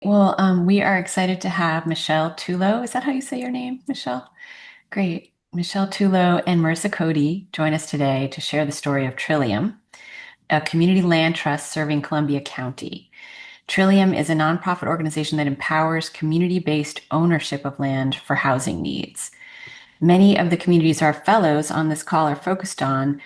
Well, we are excited to have Michelle Tullo. Is that how you say your name, Michelle? Great. Michelle Tullo and Marissa Codey join us today to share the story of Trillium, a community land trust serving Columbia County. Trillium is a nonprofit organization that empowers community-based ownership of land for housing needs. Many of the communities our fellows on this call are focused on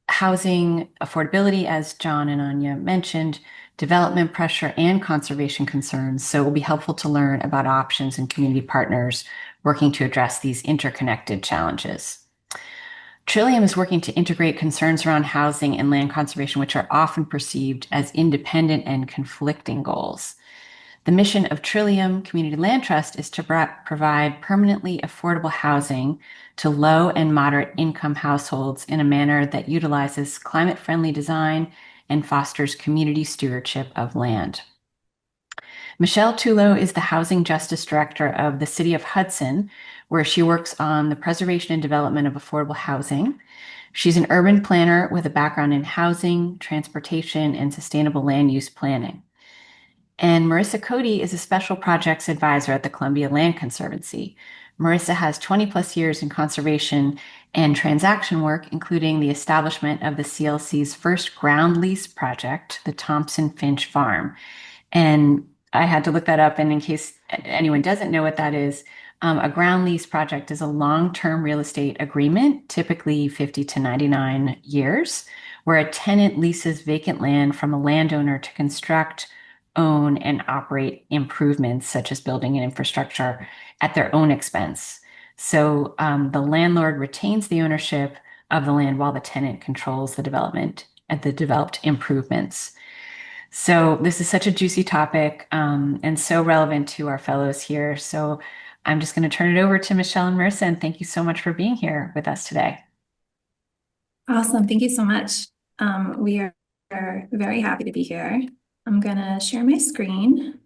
housing affordability, as John and Anya mentioned, development pressure, and conservation concerns. So it will be helpful to learn about options and community partners working to address these interconnected challenges. Trillium is working to integrate concerns around housing and land conservation, which are often perceived as independent and conflicting goals. The mission of Trillium Community Land Trust is to provide permanently affordable housing to low and moderate income households in a manner that utilizes climate-friendly design and fosters community stewardship of land. Michelle Tullo is the Housing Justice Director of the City of Hudson, where she works on the preservation and development of affordable housing. She's an urban planner with a background in housing, transportation, and sustainable land use planning. And Marissa Codey is a special projects advisor at the Columbia Land Conservancy. Marissa has 20 plus years in conservation and transaction work, including the establishment of the CLC's first ground lease project, the Thompson-Finch Farm. And I had to look that up. And in case anyone doesn't know what that is, a ground lease project is a long-term real estate agreement, typically 50 to 99 years, where a tenant leases vacant land from a landowner to construct, own, and operate improvements such as building and infrastructure at their own expense. So the landlord retains the ownership of the land while the tenant controls the development and the developed improvements. So this is such a juicy topic and so relevant to our fellows here. So I'm just going to turn it over to Michelle and Marissa, and thank you so much for being here with us today. Awesome. Thank you so much. We are very happy to be here. I'm going to share my screen.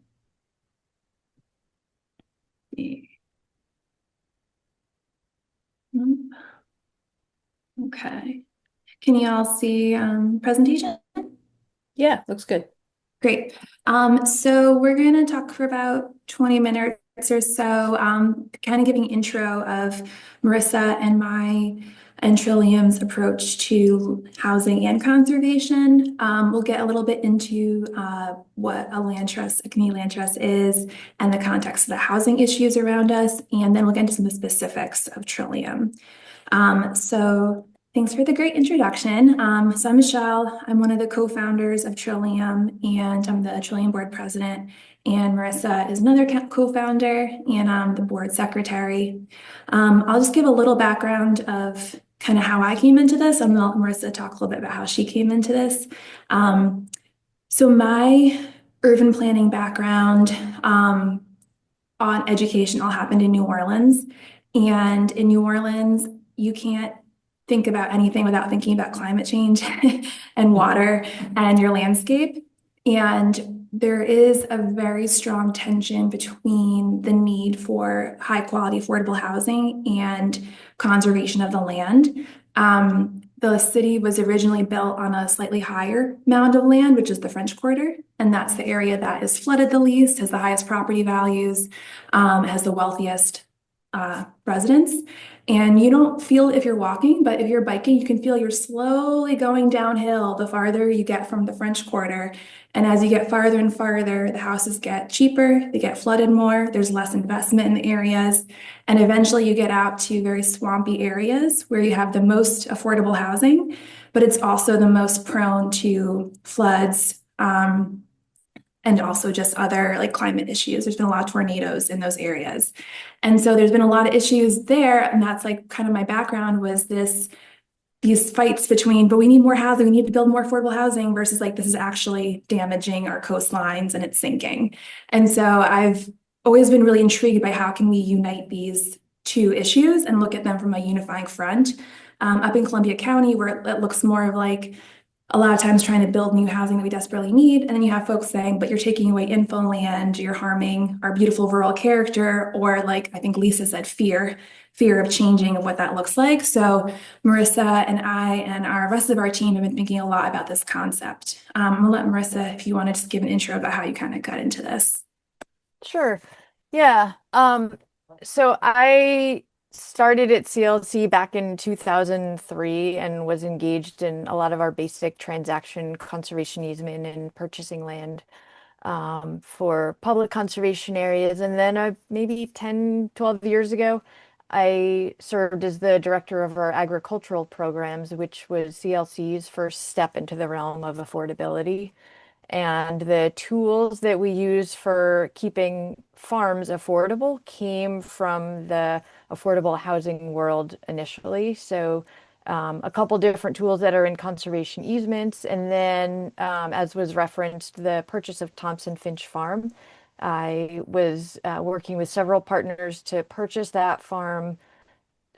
Okay. Can you all see presentation? Yeah, looks good. Great. So we're going to talk for about 20 minutes or so, kind of giving intro of Marissa and Trillium's approach to housing and conservation. We'll get a little bit into what a land trust, a community land trust is, and the context of the housing issues around us, and then we'll get into some of the specifics of Trillium. So thanks for the great introduction. So I'm Michelle. I'm one of the co-founders of Trillium, and I'm the Trillium board president. And Marissa is another co-founder, and I'm the board secretary. I'll just give a little background of kind of how I came into this. I'm going to let Marissa talk a little bit about how she came into this. So my urban planning background on education all happened in New Orleans. And in New Orleans, you can't think about anything without thinking about climate change and water and your landscape. And there is a very strong tension between the need for high quality, affordable housing and conservation of the land. The city was originally built on a slightly higher mound of land, which is the French Quarter. And that's the area that is flooded the least, has the highest property values, has the wealthiest residents. And you don't feel if you're walking, but if you're biking, you can feel you're slowly going downhill the farther you get from the French Quarter. And as you get farther and farther, the houses get cheaper, they get flooded more, there's less investment in the areas. And eventually you get out to very swampy areas where you have the most affordable housing, but it's also the most prone to floods, and also just other like climate issues. There's been a lot of tornadoes in those areas. And so there's been a lot of issues there. And that's like kind of my background was these fights between, but we need more housing, we need to build more affordable housing versus like, this is actually damaging our coastlines and it's sinking. And so I've always been really intrigued by how can we unite these two issues and look at them from a unifying front. Up in Columbia County, where it looks more of like a lot of times trying to build new housing that we desperately need. And then you have folks saying, but you're taking away info land, you're harming our beautiful rural character, or like I think Lisa said, fear of changing of what that looks like. So Marissa and I and our rest of our team have been thinking a lot about this concept. I'm gonna let Marissa, if you want to just give an intro about how you kind of got into this. Sure. Yeah. So I started at CLC back in 2003 and was engaged in a lot of our basic transaction conservation easement and purchasing land for public conservation areas. And then maybe 10, 12 years ago, I served as the director of our agricultural programs, which was CLC's first step into the realm of affordability. And the tools that we use for keeping farms affordable came from the affordable housing world initially. So, a couple different tools that are in conservation easements. And then, as was referenced, the purchase of Thompson-Finch Farm. I was working with several partners to purchase that farm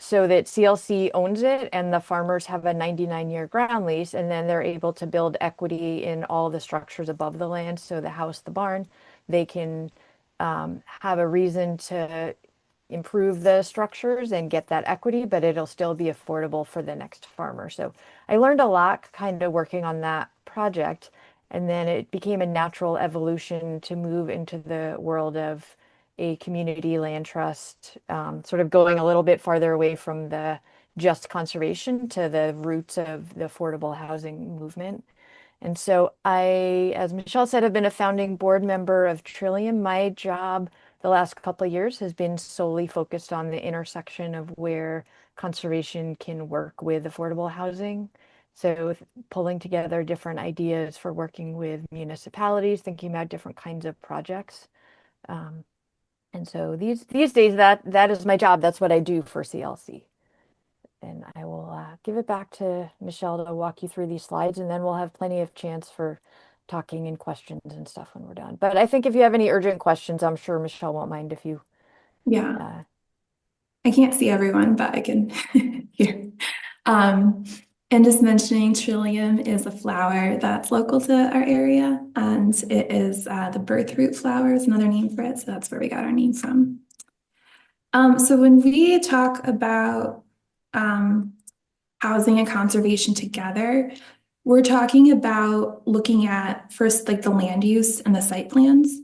so that CLC owns it and the farmers have a 99-year ground lease, and then they're able to build equity in all the structures above the land. So the house, the barn, they can have a reason to improve the structures and get that equity, but it'll still be affordable for the next farmer. So I learned a lot kind of working on that project. And then it became a natural evolution to move into the world of a community land trust, sort of going a little bit farther away from the just conservation to the roots of the affordable housing movement. And so I, as Michelle said, have been a founding board member of Trillium. My job the last couple of years has been solely focused on the intersection of where conservation can work with affordable housing. So pulling together different ideas for working with municipalities, thinking about different kinds of projects. And so these days that is my job. That's what I do for CLC. And I will give it back to Michelle to walk you through these slides, and then we'll have plenty of chance for talking and questions and stuff when we're done. But I think if you have any urgent questions, I'm sure Michelle won't mind if you. Yeah, I can't see everyone, but I can hear. And just mentioning Trillium is a flower that's local to our area, and it is the birthroot flower is another name for it, so that's where we got our name from. So when we talk about housing and conservation together, we're talking about looking at first like the land use and the site plans.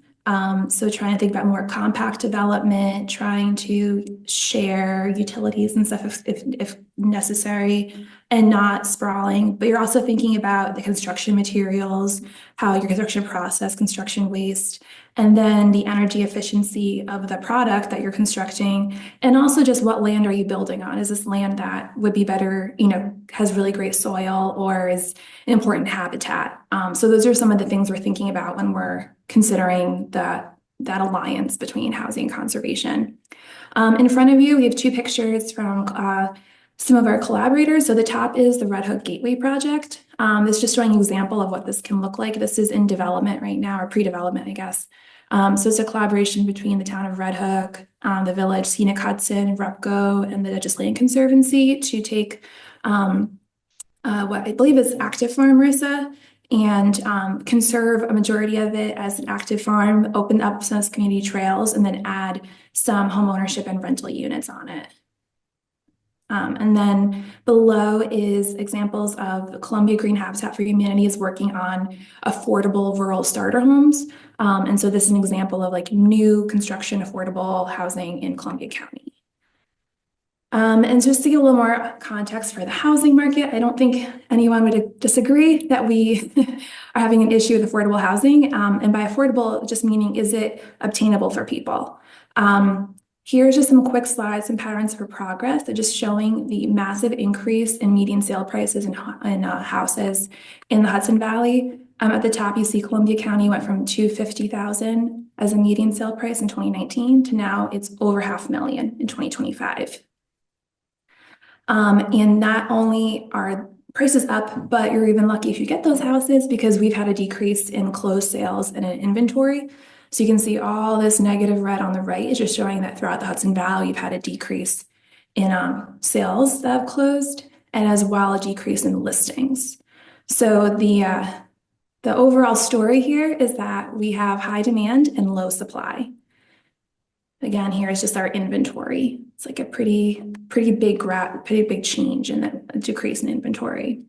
So trying to think about more compact development, trying to share utilities and stuff if necessary, and not sprawling. But you're also thinking about the construction materials, how your construction process, construction waste, and then the energy efficiency of the product that you're constructing. And also just what land are you building on? Is this land that would be better, has really great soil, or is an important habitat? So those are some of the things we're thinking about when we're considering that alliance between housing and conservation. In front of you, we have two pictures from some of our collaborators. So the top is the Red Hook Gateway Project. It's just showing an example of what this can look like. This is in development right now, or pre-development, I guess. So it's a collaboration between the town of Red Hook, the village, City of Hudson, REPCO, and the Dutchess Land Conservancy to take what I believe is active farm, Marissa, and conserve a majority of it as an active farm, open up some community trails, and then add some home ownership and rental units on it. And then below is examples of Columbia Green Habitat for Humanity is working on affordable rural starter homes. And so this is an example of like new construction affordable housing in Columbia County. And just to give a little more context for the housing market, I don't think anyone would disagree that we are having an issue with affordable housing. And by affordable, just meaning, is it obtainable for people? Here's just some quick slides and patterns for progress. They're just showing the massive increase in median sale prices in houses in the Hudson Valley. At the top, you see Columbia County went from $250,000 as a median sale price in 2019 to now it's over $500,000 in 2025. And not only are prices up, but you're even lucky if you get those houses because we've had a decrease in closed sales and in inventory. So you can see all this negative red on the right is just showing that throughout the Hudson Valley, you've had a decrease in sales that have closed, and as well a decrease in listings. So the overall story here is that we have high demand and low supply. Again, here is just our inventory. It's like a pretty big change in the decrease in inventory.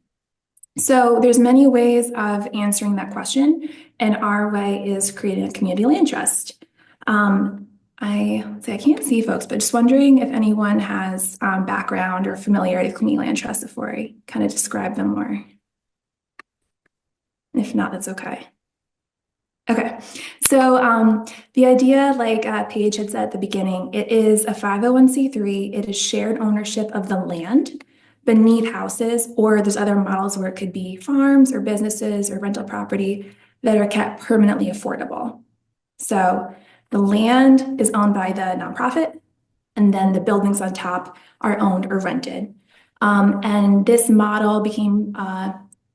So there's many ways of answering that question, and our way is creating a community land trust. I can't see folks, but just wondering if anyone has background or familiarity with community land trusts before I kind of describe them more. If not, that's okay. Okay, so the idea, like Paige had said at the beginning, it is a 501c3. It is shared ownership of the land beneath houses, or there's other models where it could be farms or businesses or rental property that are kept permanently affordable. So the land is owned by the nonprofit, and then the buildings on top are owned or rented. And this model became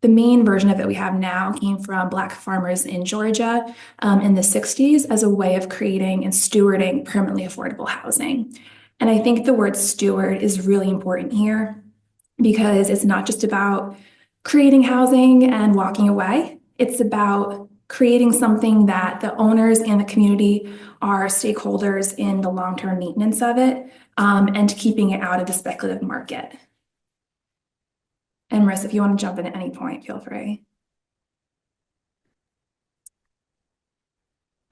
the main version of it we have now came from Black farmers in Georgia in the 60s as a way of creating and stewarding permanently affordable housing. And I think the word steward is really important here because it's not just about creating housing and walking away. It's about creating something that the owners and the community are stakeholders in the long-term maintenance of it and keeping it out of the speculative market. And Marissa, if you want to jump in at any point, feel free.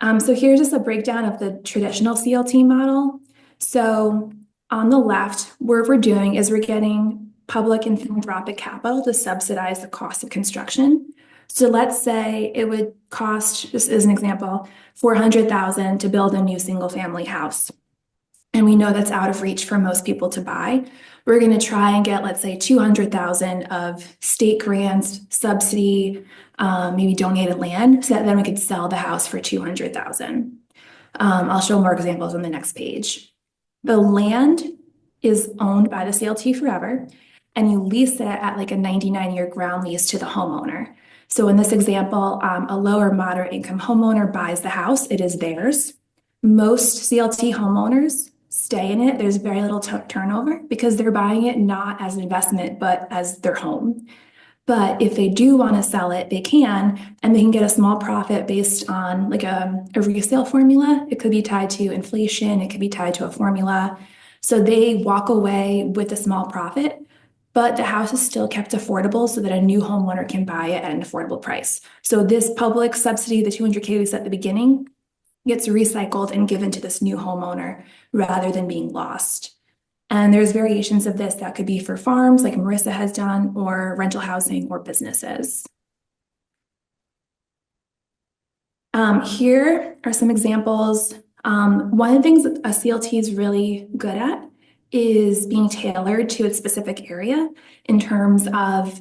So here's just a breakdown of the traditional CLT model. So on the left, what we're doing is we're getting public and philanthropic capital to subsidize the cost of construction. So let's say it would cost, just as an example, $400,000 to build a new single family house. And we know that's out of reach for most people to buy. We're going to try and get, let's say, $200,000 of state grants, subsidy, maybe donated land, so that then we could sell the house for $200,000. I'll show more examples on the next page. The land is owned by the CLT forever, and you lease it at like a 99-year ground lease to the homeowner. So in this example, a low or moderate income homeowner buys the house, it is theirs. Most CLT homeowners stay in it. There's very little turnover because they're buying it not as an investment, but as their home. But if they do want to sell it, they can, and they can get a small profit based on like a resale formula. It could be tied to inflation. It could be tied to a formula. So they walk away with a small profit, but the house is still kept affordable so that a new homeowner can buy it at an affordable price. So this public subsidy, the $200K we said at the beginning, gets recycled and given to this new homeowner rather than being lost. And there's variations of this that could be for farms like Marissa has done, or rental housing or businesses. Here are some examples. One of the things that a CLT is really good at is being tailored to its specific area in terms of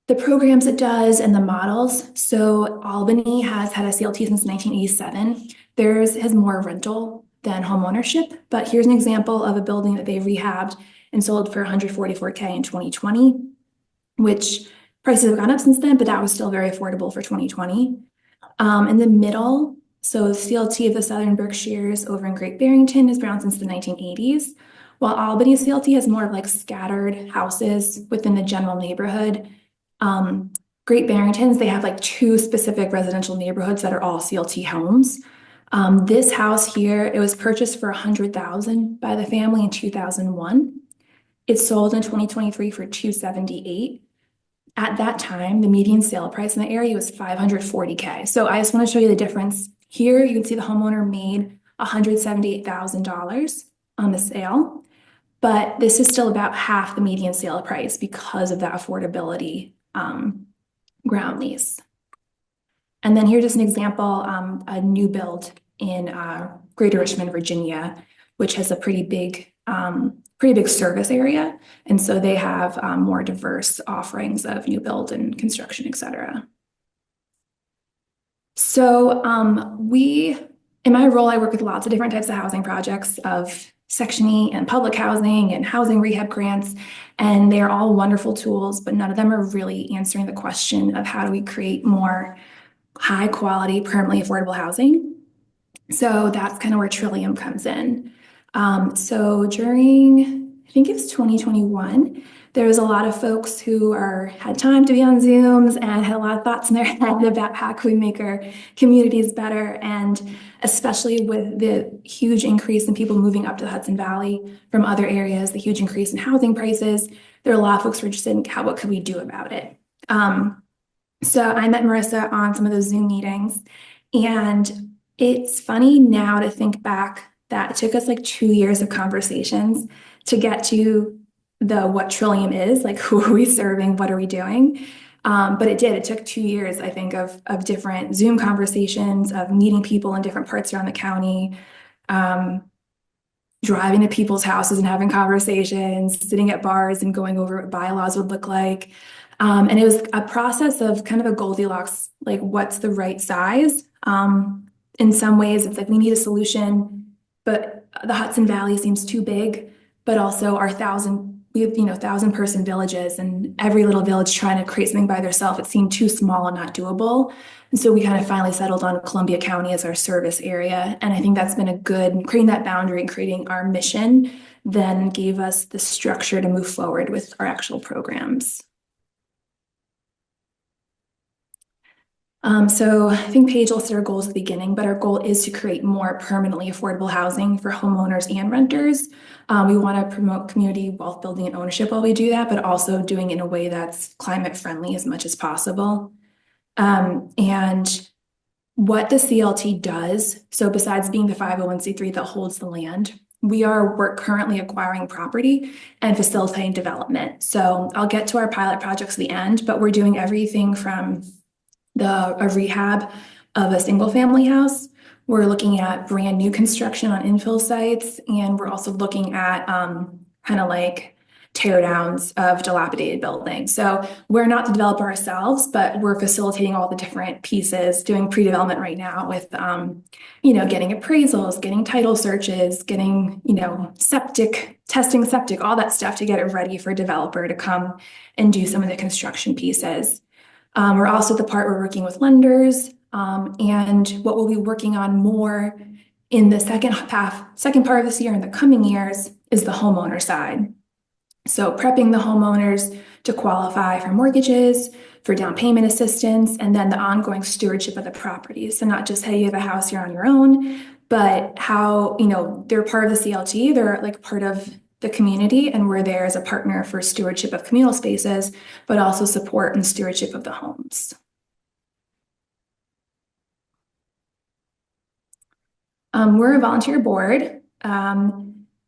the programs it does and the models. So Albany has had a CLT since 1987. Theirs has more rental than home ownership, but here's an example of a building that they rehabbed and sold for $144K in 2020, which prices have gone up since then, but that was still very affordable for 2020. In the middle, so CLT of the Southern Berkshires over in Great Barrington is around since the 1980s, while Albany CLT has more of like scattered houses within the general neighborhood. Great Barringtons, they have like two specific residential neighborhoods that are all CLT homes. This house here, it was purchased for $100,000 by the family in 2001. It sold in 2023 for $278,000. At that time, the median sale price in the area was $540K. So I just want to show you the difference. Here, you can see the homeowner made $178,000 on the sale, but this is still about half the median sale price because of that affordability ground lease. And then here's just an example, a new build in Greater Richmond, Virginia, which has a pretty big service area. And so they have more diverse offerings of new build and construction, et cetera. So in my role, I work with lots of different types of housing projects of Section E and public housing and housing rehab grants, and they're all wonderful tools, but none of them are really answering the question of how do we create more high quality, permanently affordable housing. So that's kind of where Trillium comes in. So during I think it was 2021. There was a lot of folks who had time to be on Zooms and had a lot of thoughts in their head about how can we make our communities better. And especially with the huge increase in people moving up to the Hudson Valley from other areas, the huge increase in housing prices, there are a lot of folks who are interested in what could we do about it. So I met Marissa on some of those Zoom meetings, and it's funny now to think back that it took us like 2 years of conversations to get to what Trillium is, like who are we serving, what are we doing? But it did. It took 2 years, I think, of different Zoom conversations, of meeting people in different parts around the county, driving to people's houses and having conversations, sitting at bars and going over what bylaws would look like. And it was a process of kind of a Goldilocks, like what's the right size? In some ways, it's like we need a solution, but the Hudson Valley seems too big, but also we have 1,000-person villages, and every little village trying to create something by themselves, it seemed too small and not doable. And so we kind of finally settled on Columbia County as our service area. And I think that's been a good, creating that boundary and creating our mission then gave us the structure to move forward with our actual programs. So I think Paige listed our goals at the beginning, but our goal is to create more permanently affordable housing for homeowners and renters. We want to promote community wealth building and ownership while we do that, but also doing it in a way that's climate friendly as much as possible. And what the CLT does, so besides being the 501c3 that holds the land, we're currently acquiring property and facilitating development. So I'll get to our pilot projects at the end, but we're doing everything from a rehab of a single family house. We're looking at brand new construction on infill sites, and we're also looking at kind of like tear downs of dilapidated buildings. So we're not the developer ourselves, but we're facilitating all the different pieces, doing pre-development right now with getting appraisals, getting title searches, getting septic, testing septic, all that stuff to get it ready for a developer to come and do some of the construction pieces. We're also at the part we're working with lenders, and what we'll be working on more in the second part of this year and the coming years is the homeowner side. So prepping the homeowners to qualify for mortgages, for down payment assistance, and then the ongoing stewardship of the property. So not just, hey, you have a house, you're on your own, but how, they're part of the CLT, they're like part of the community, and we're there as a partner for stewardship of communal spaces, but also support and stewardship of the homes. We're a volunteer board,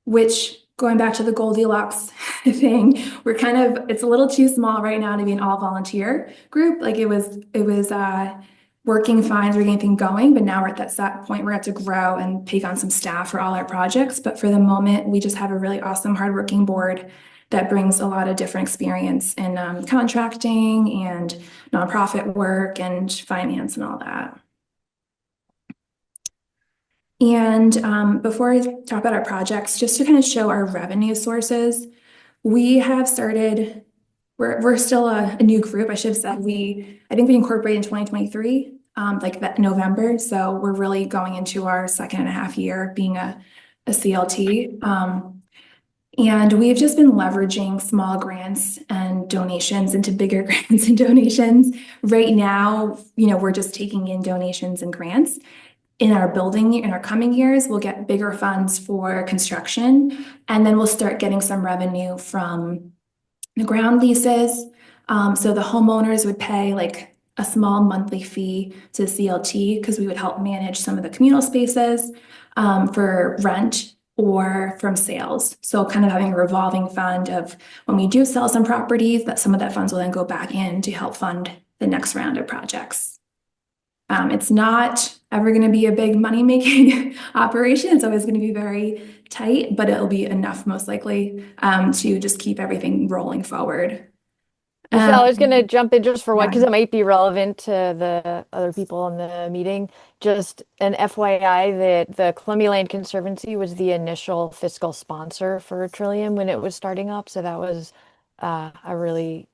which, going back to the Goldilocks thing, it's a little too small right now to be an all volunteer group. Like it was working fine, we're getting things going, but now we're at that point where we have to grow and take on some staff for all our projects. But for the moment, we just have a really awesome, hardworking board that brings a lot of different experience in contracting and nonprofit work and finance and all that. And before I talk about our projects, just to kind of show our revenue sources, we have started, we're still a new group. I should have said I think we incorporated in 2023, like that November. So we're really going into our 2.5 year being a CLT. And we've just been leveraging small grants and donations into bigger grants and donations. Right now, we're just taking in donations and grants. In our coming years, we'll get bigger funds for construction, and then we'll start getting some revenue from the ground leases. So the homeowners would pay like a small monthly fee to CLT because we would help manage some of the communal spaces for rent or from sales. So kind of having a revolving fund of when we do sell some properties, that some of that funds will then go back in to help fund the next round of projects. It's not ever going to be a big money-making operation. It's always going to be very tight, but it'll be enough, most likely, to just keep everything rolling forward. Michelle, I was going to jump in just for one, Yeah. because it might be relevant to the other people in the meeting. Just an FYI that the Columbia Land Conservancy was the initial fiscal sponsor for Trillium when it was starting up. So that was a really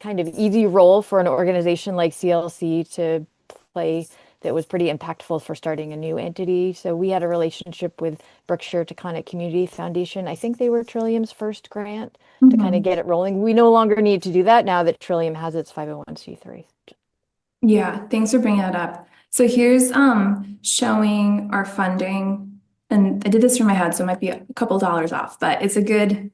kind of easy role for an organization like CLC to play that was pretty impactful for starting a new entity. So we had a relationship with Berkshire Taconic Community Foundation. I think they were Trillium's first grant to kind of get it rolling. We no longer need to do that now that Trillium has its 501c3. Yeah, thanks for bringing that up. So here's showing our funding, and I did this from my head, so it might be a couple dollars off, but it's a good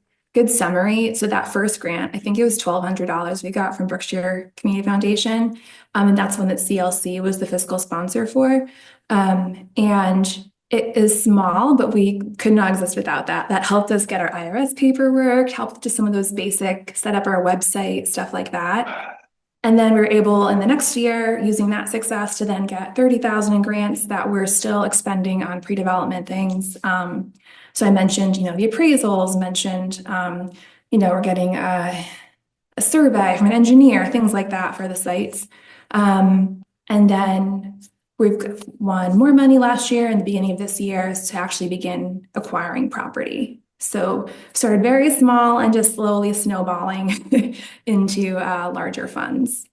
summary. So that first grant, I think it was $1,200 we got from Berkshire Community Foundation, and that's one that CLC was the fiscal sponsor for. And it is small, but we could not exist without that. That helped us get our IRS paperwork, helped just some of those basic, set up our website, stuff like that. And then we were able in the next year, using that success, to then get 30,000 in grants that we're still expending on pre-development things. So I mentioned, the appraisals, mentioned, we're getting a survey from an engineer, things like that for the sites. And then we've won more money last year and the beginning of this year to actually begin acquiring property. So started very small and just slowly snowballing into larger funds.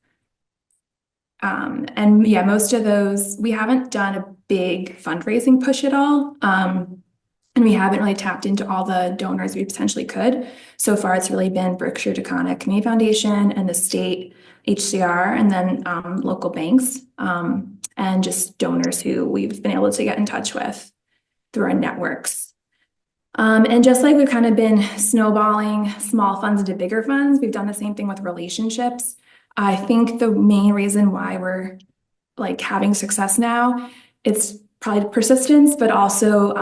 And yeah, most of those, we haven't done a big fundraising push at all. And we haven't really tapped into all the donors we potentially could. So far, it's really been Berkshire Taconic Community Foundation and the state HCR, and then local banks, and just donors who we've been able to get in touch with through our networks. And just like we've kind of been snowballing small funds into bigger funds, we've done the same thing with relationships. I think the main reason why we're like having success now, it's probably persistence, but also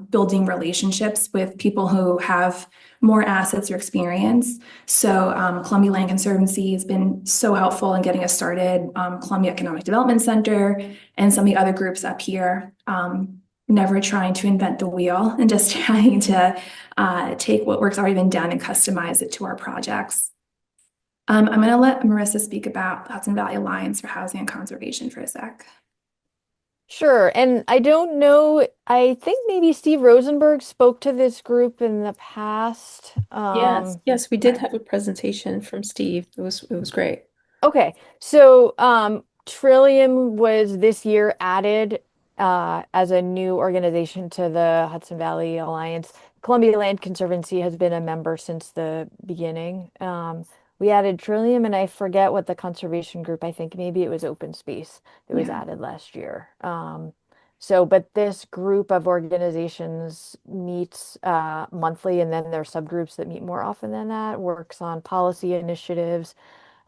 building relationships with people who have more assets or experience. So Columbia Land Conservancy has been so helpful in getting us started. Columbia Economic Development Center and some of the other groups up here. Never trying to invent the wheel and just trying to take what work's already been done and customize it to our projects. I'm going to let Marissa speak about Hudson Valley Alliance for Housing and Conservation for a sec. Sure. And I don't know, I think maybe Steve Rosenberg spoke to this group in the past. Yes, we did have a presentation from Steve. It was great. Okay. So Trillium was this year added as a new organization to the Hudson Valley Alliance. Columbia Land Conservancy has been a member since the beginning. We added Trillium, and I forget what the conservation group, I think maybe it was Open Space that was added last year. But this group of organizations meets monthly, and then there are subgroups that meet more often than that, works on policy initiatives,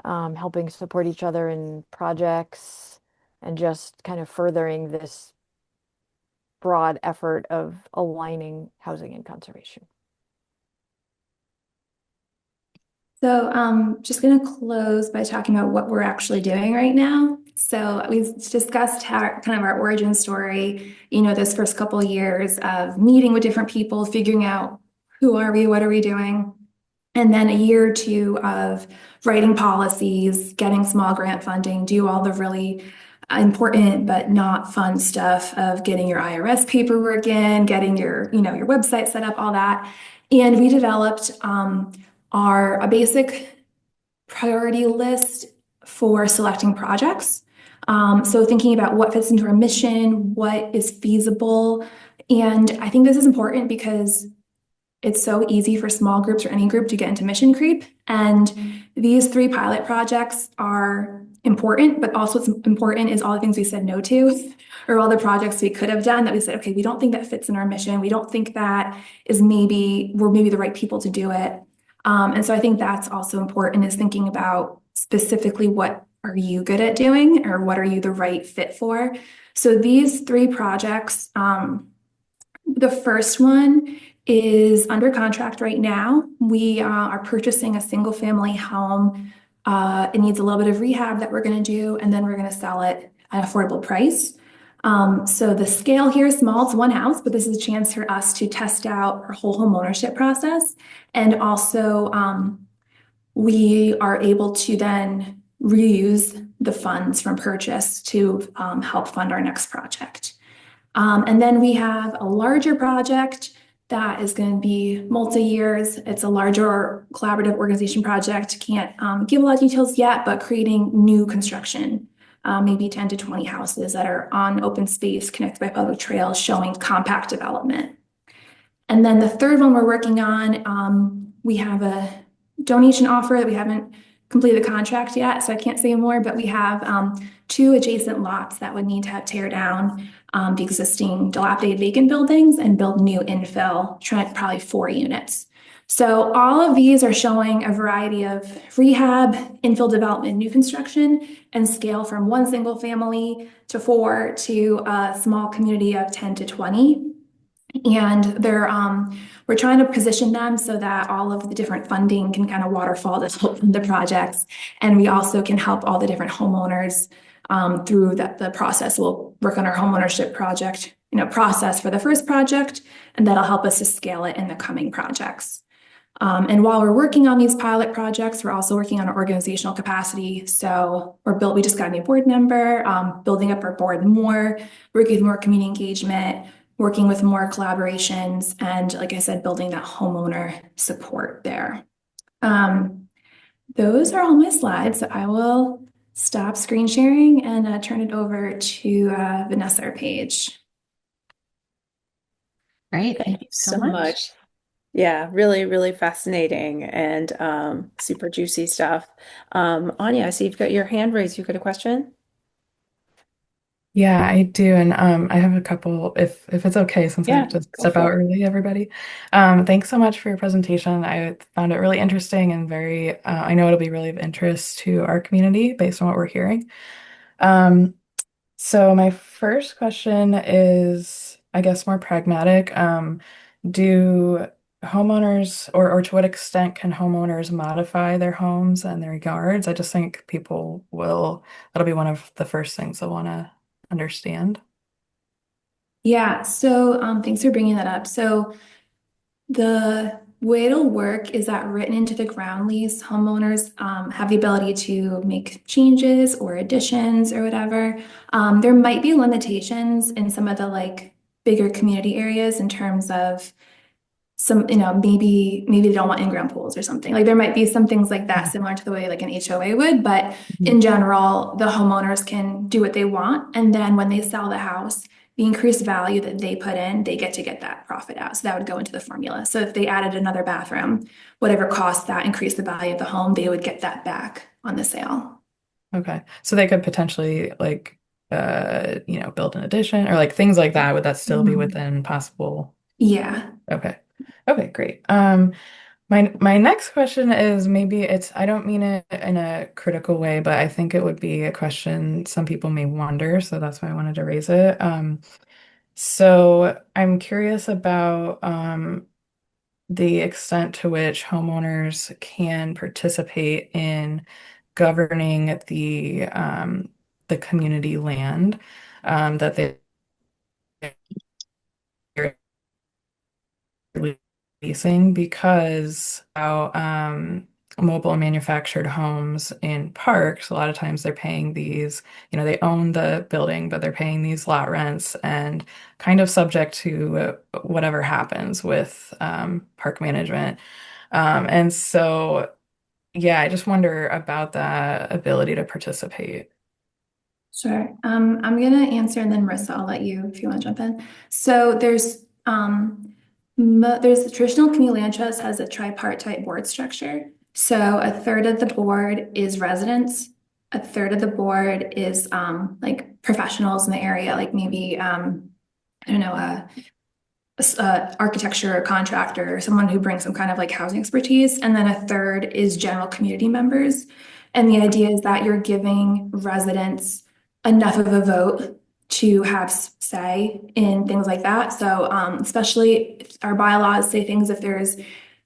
helping support each other in projects, and just kind of furthering this broad effort of aligning housing and conservation. So just going to close by talking about what we're actually doing right now. So we've discussed how kind of our origin story, this first couple of years of meeting with different people, figuring out who are we, what are we doing, and then a year or two of writing policies, getting small grant funding, do all the really important but not fun stuff of getting your IRS paperwork in, getting your website set up, all that. And we developed a basic priority list for selecting projects. So thinking about what fits into our mission, what is feasible. And I think this is important because it's so easy for small groups or any group to get into mission creep. And these 3 pilot projects are important, but also what's important is all the things we said no to, or all the projects we could have done that we said, okay, we don't think that fits in our mission. We don't think that we're maybe the right people to do it. And so I think that's also important, is thinking about specifically what are you good at doing, or what are you the right fit for? So these 3 projects, the first one is under contract right now. We are purchasing a single family home. It needs a little bit of rehab that we're going to do, and then we're going to sell it at an affordable price. So the scale here is small, it's 1 house, but this is a chance for us to test out our whole home ownership process. And also we are able to then reuse the funds from purchase to help fund our next project. And then we have a larger project that is going to be multi-years. It's a larger collaborative organization project. Can't give a lot of details yet, but creating new construction maybe 10 to 20 houses that are on open space connected by public trails showing compact development. And then the third one we're working on, we have a donation offer that we haven't completed the contract yet, so I can't say more, but we have 2 adjacent lots that would need to have tear down the existing dilapidated vacant buildings and build new infill, probably 4 units. So all of these are showing a variety of rehab, infill development, new construction, and scale from 1 single family to 4 to a small community of 10 to 20. And we're trying to position them so that all of the different funding can kind of waterfall to help fund the projects. And we also can help all the different homeowners through the process. We'll work on our homeownership project, process for the first project, and that'll help us to scale it in the coming projects. And while we're working on these pilot projects, we're also working on our organizational capacity. So we just got a new board member, building up our board more, working with more community engagement, working with more collaborations, and like I said, building that homeowner support there. Those are all my slides, so I will stop screen sharing and turn it over to Vanessa or Paige. Great. Thank you so much. Yeah, really, really fascinating and super juicy stuff. Anya, I see you've got your hand raised. You've got a question? Yeah, I do. And I have a couple, if it's okay, since I Yeah, have to go step out for it. early, everybody. Thanks so much for your presentation. I found it really interesting and very, I know it'll be really of interest to our community based on what we're hearing. So my first question is, I guess, more pragmatic. Do homeowners, or to what extent can homeowners modify their homes and their yards? I just think that'll be one of the first things they'll want to understand. Yeah, so thanks for bringing that up. So the way it'll work is that written into the ground lease, homeowners have the ability to make changes or additions or whatever. There might be limitations in some of the bigger community areas in terms of some, maybe they don't want in-ground pools or something. Like there might be some things like that similar to the way like an HOA would, but in general, the homeowners can do what they want. And then when they sell the house, the increased value that they put in, they get to get that profit out. So that would go into the formula. So if they added another bathroom, whatever cost that increased the value of the home, they would get that back on the sale. Okay. So they could potentially build an addition or like things like that. Would that still be within possible? Yeah. Okay. Okay, great. My next question is I don't mean it in a critical way, but I think it would be a question some people may wonder, so that's why I wanted to raise it. So I'm curious about the extent to which homeowners can participate in governing the community land that they're leasing, because mobile and manufactured homes in parks, a lot of times they're paying these, they own the building, but they're paying these lot rents and kind of subject to whatever happens with park management. And so, yeah, I just wonder about that ability to participate. Sure. I'm gonna answer and then Marissa, I'll let you if you want to jump in. So there's the traditional community land trust has a tripartite board structure. So a third of the board is residents, a third of the board is like professionals in the area, like maybe I don't know, architecture or contractor or someone who brings some kind of like housing expertise, and then a third is general community members. And the idea is that you're giving residents enough of a vote to have say in things like that. So especially if our bylaws say things, if there's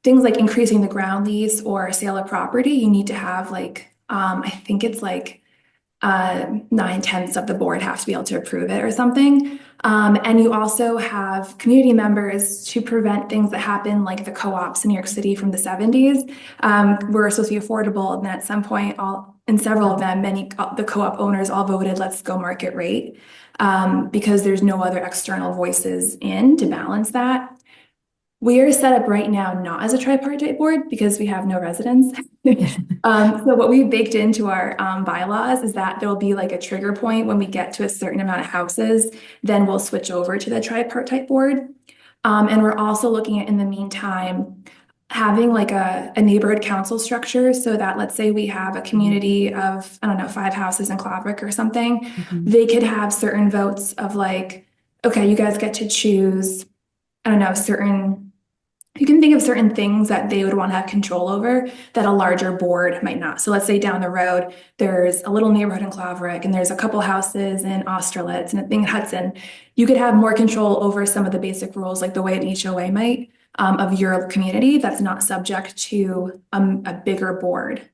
things like increasing the ground lease or sale of property, you need to have I think it's 9/10 of the board have to be able to approve it or something. And you also have community members to prevent things that happen like the co-ops in New York City from the 70s were supposed to be affordable. And at some point, in several of them, the co-op owners all voted, let's go market rate, because there's no other external voices in to balance that. We are set up right now not as a tripartite board because we have no residents. So what we baked into our bylaws is that there'll be like a trigger point when we get to a certain amount of houses, then we'll switch over to the tripartite board. And we're also looking at, in the meantime, having like a neighborhood council structure so that, let's say we have a community of, I don't know, 5 houses in Claverick or something, they could have certain votes of like, okay, you guys get to choose, I don't know, you can think of certain things that they would want to have control over that a larger board might not. So let's say down the road, there's a little neighborhood in Claverick and there's a couple houses in Austerlitz and a thing in Hudson. You could have more control over some of the basic rules, like the way an HOA might, of your community that's not subject to a bigger board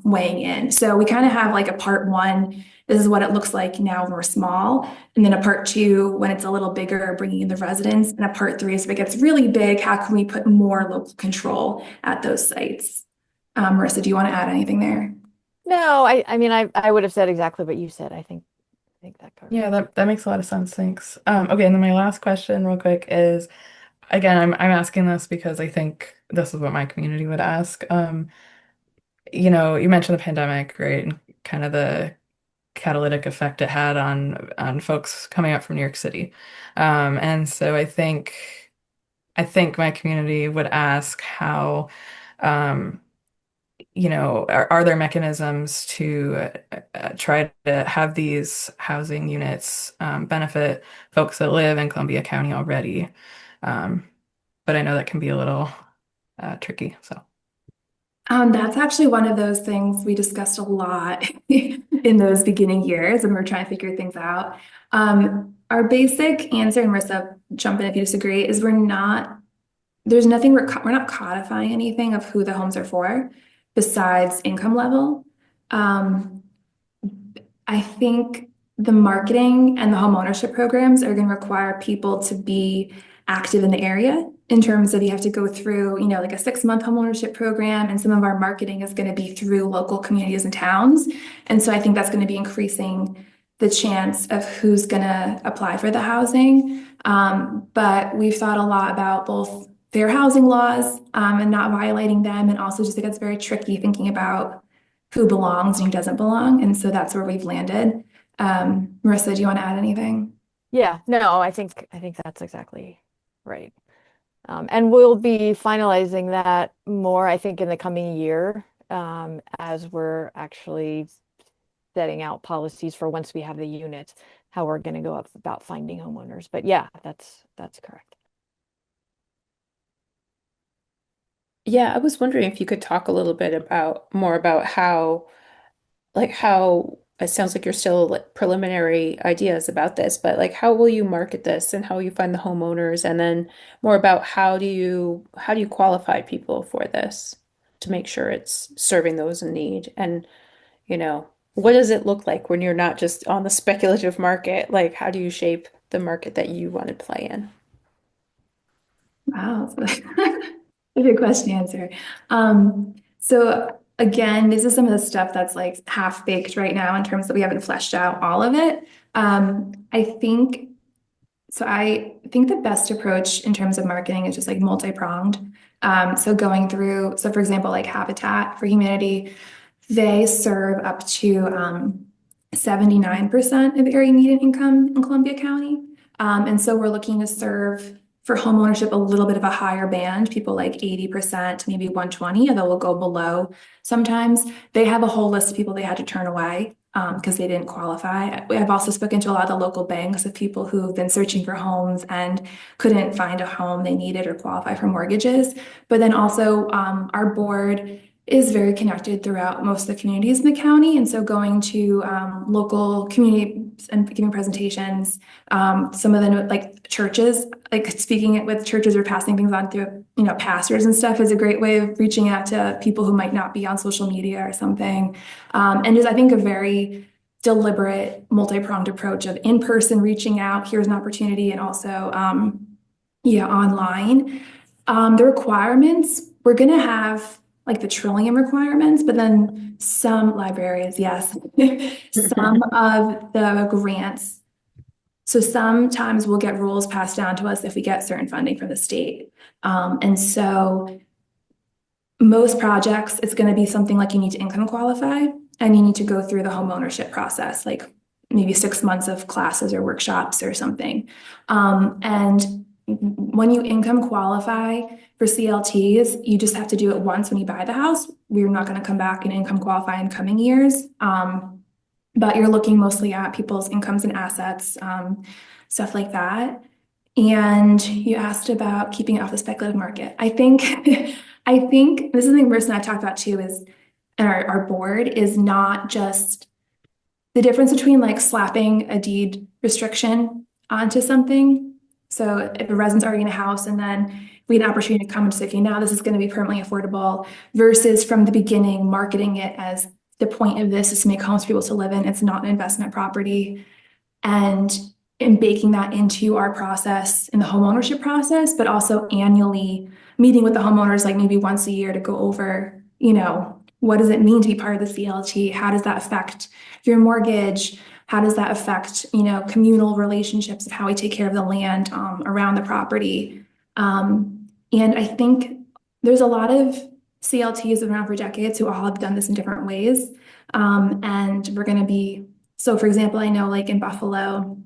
weighing in. So we kind of have like a part one, this is what it looks like now when we're small. And then a part two, when it's a little bigger, bringing in the residents. And a part three, so if it gets really big, how can we put more local control at those sites? Marissa, do you want to add anything there? No, I mean, I would have said exactly what you said. I think that covers. Yeah, that makes a lot of sense. Thanks. Okay, and then my last question, real quick, is again, I'm asking this because I think this is what my community would ask. You mentioned the pandemic, right? And kind of the catalytic effect it had on folks coming up from New York City. And so I think my community would ask how, um, are there mechanisms to try to have these housing units benefit folks that live in Columbia County already? But I know that can be a little tricky. So, That's actually one of those things we discussed a lot in those beginning years, and we're trying to figure things out. Our basic answer, and Marissa, jump in if you disagree, is there's nothing, we're not codifying anything of who the homes are for besides income level. I think the marketing and the home ownership programs are going to require people to be active in the area in terms of you have to go through, like a 6-month home ownership program, and some of our marketing is going to be through local communities and towns. And so I think that's going to be increasing the chance of who's going to apply for the housing. But we've thought a lot about both fair housing laws and not violating them, and also just think it's very tricky thinking about who belongs and who doesn't belong. And so that's where we've landed. Marissa, do you want to add anything? Yeah, no, I think that's exactly right. And we'll be finalizing that more, I think, in the coming year, as we're actually setting out policies for once we have the unit, how we're going to go about finding homeowners. But yeah, that's correct. Yeah, I was wondering if you could talk a little bit more about how it sounds like you're still like preliminary ideas about this, but like how will you market this and how will you find the homeowners, and then more about how do you qualify people for this to make sure it's serving those in need, and what does it look like when you're not just on the speculative market? Like how do you shape the market that you want to play in? Wow, that's a good question to answer. So again, this is some of the stuff that's like half baked right now in terms that we haven't fleshed out all of it. I think I think the best approach in terms of marketing is just like multi-pronged. So going through, so for example, like Habitat for Humanity, they serve up to 79% of area median income in Columbia County. And so we're looking to serve for homeownership a little bit of a higher band, people like 80%, maybe 120, although we'll go below sometimes. They have a whole list of people they had to turn away because they didn't qualify. I've also spoken to a lot of the local banks of people who've been searching for homes and couldn't find a home they needed or qualify for mortgages. But then also our board is very connected throughout most of the communities in the county. And so going to local communities and giving presentations, some of the like churches, like speaking it with churches or passing things on through, pastors and stuff is a great way of reaching out to people who might not be on social media or something. And is, I think, a very deliberate, multi-pronged approach of in-person reaching out, here's an opportunity, and also, online. The requirements, we're going to have like the Trillium requirements, but then some libraries, yes, some of the grants So sometimes we'll get rules passed down to us if we get certain funding from the state. And so most projects, it's going to be something like you need to income qualify and you need to go through the home ownership process, like maybe 6 months of classes or workshops or something. And when you income qualify for CLTs, you just have to do it once when you buy the house. We're not going to come back and income qualify in coming years. But you're looking mostly at people's incomes and assets, stuff like that. And you asked about keeping it off the speculative market. I think, I think this is something Marissa and I talked about too, is and our board is not just the difference between like slapping a deed restriction onto something. So if a resident's already in a house and then we had an opportunity to come and say, okay, now this is going to be permanently affordable versus from the beginning marketing it as the point of this is to make homes for people to live in. It's not an investment property. And in baking that into our process in the homeownership process, but also annually meeting with the homeowners, like maybe once a year to go over, what does it mean to be part of the CLT? How does that affect your mortgage? How does that affect, communal relationships of how we take care of the land around the property? And I think there's a lot of CLTs around for decades who all have done this in different ways. And we're going to be, so for example, I know like in Buffalo,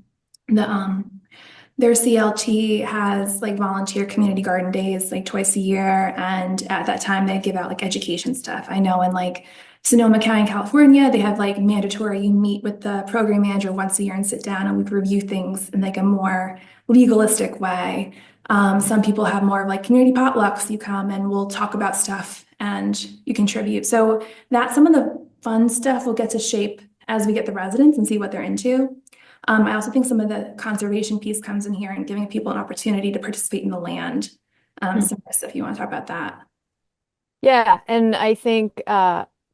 their CLT has like volunteer community garden days like twice a year. And at that time they give out like education stuff. I know in like Sonoma County, California, they have like mandatory, you meet with the program manager once a year and sit down and we review things in like a more legalistic way. Some people have more of like community potlucks. You come and we'll talk about stuff and you contribute. So that's some of the fun stuff we'll get to shape as we get the residents and see what they're into. I also think some of the conservation piece comes in here and giving people an opportunity to participate in the land. So if you want to talk about that. Yeah, and I think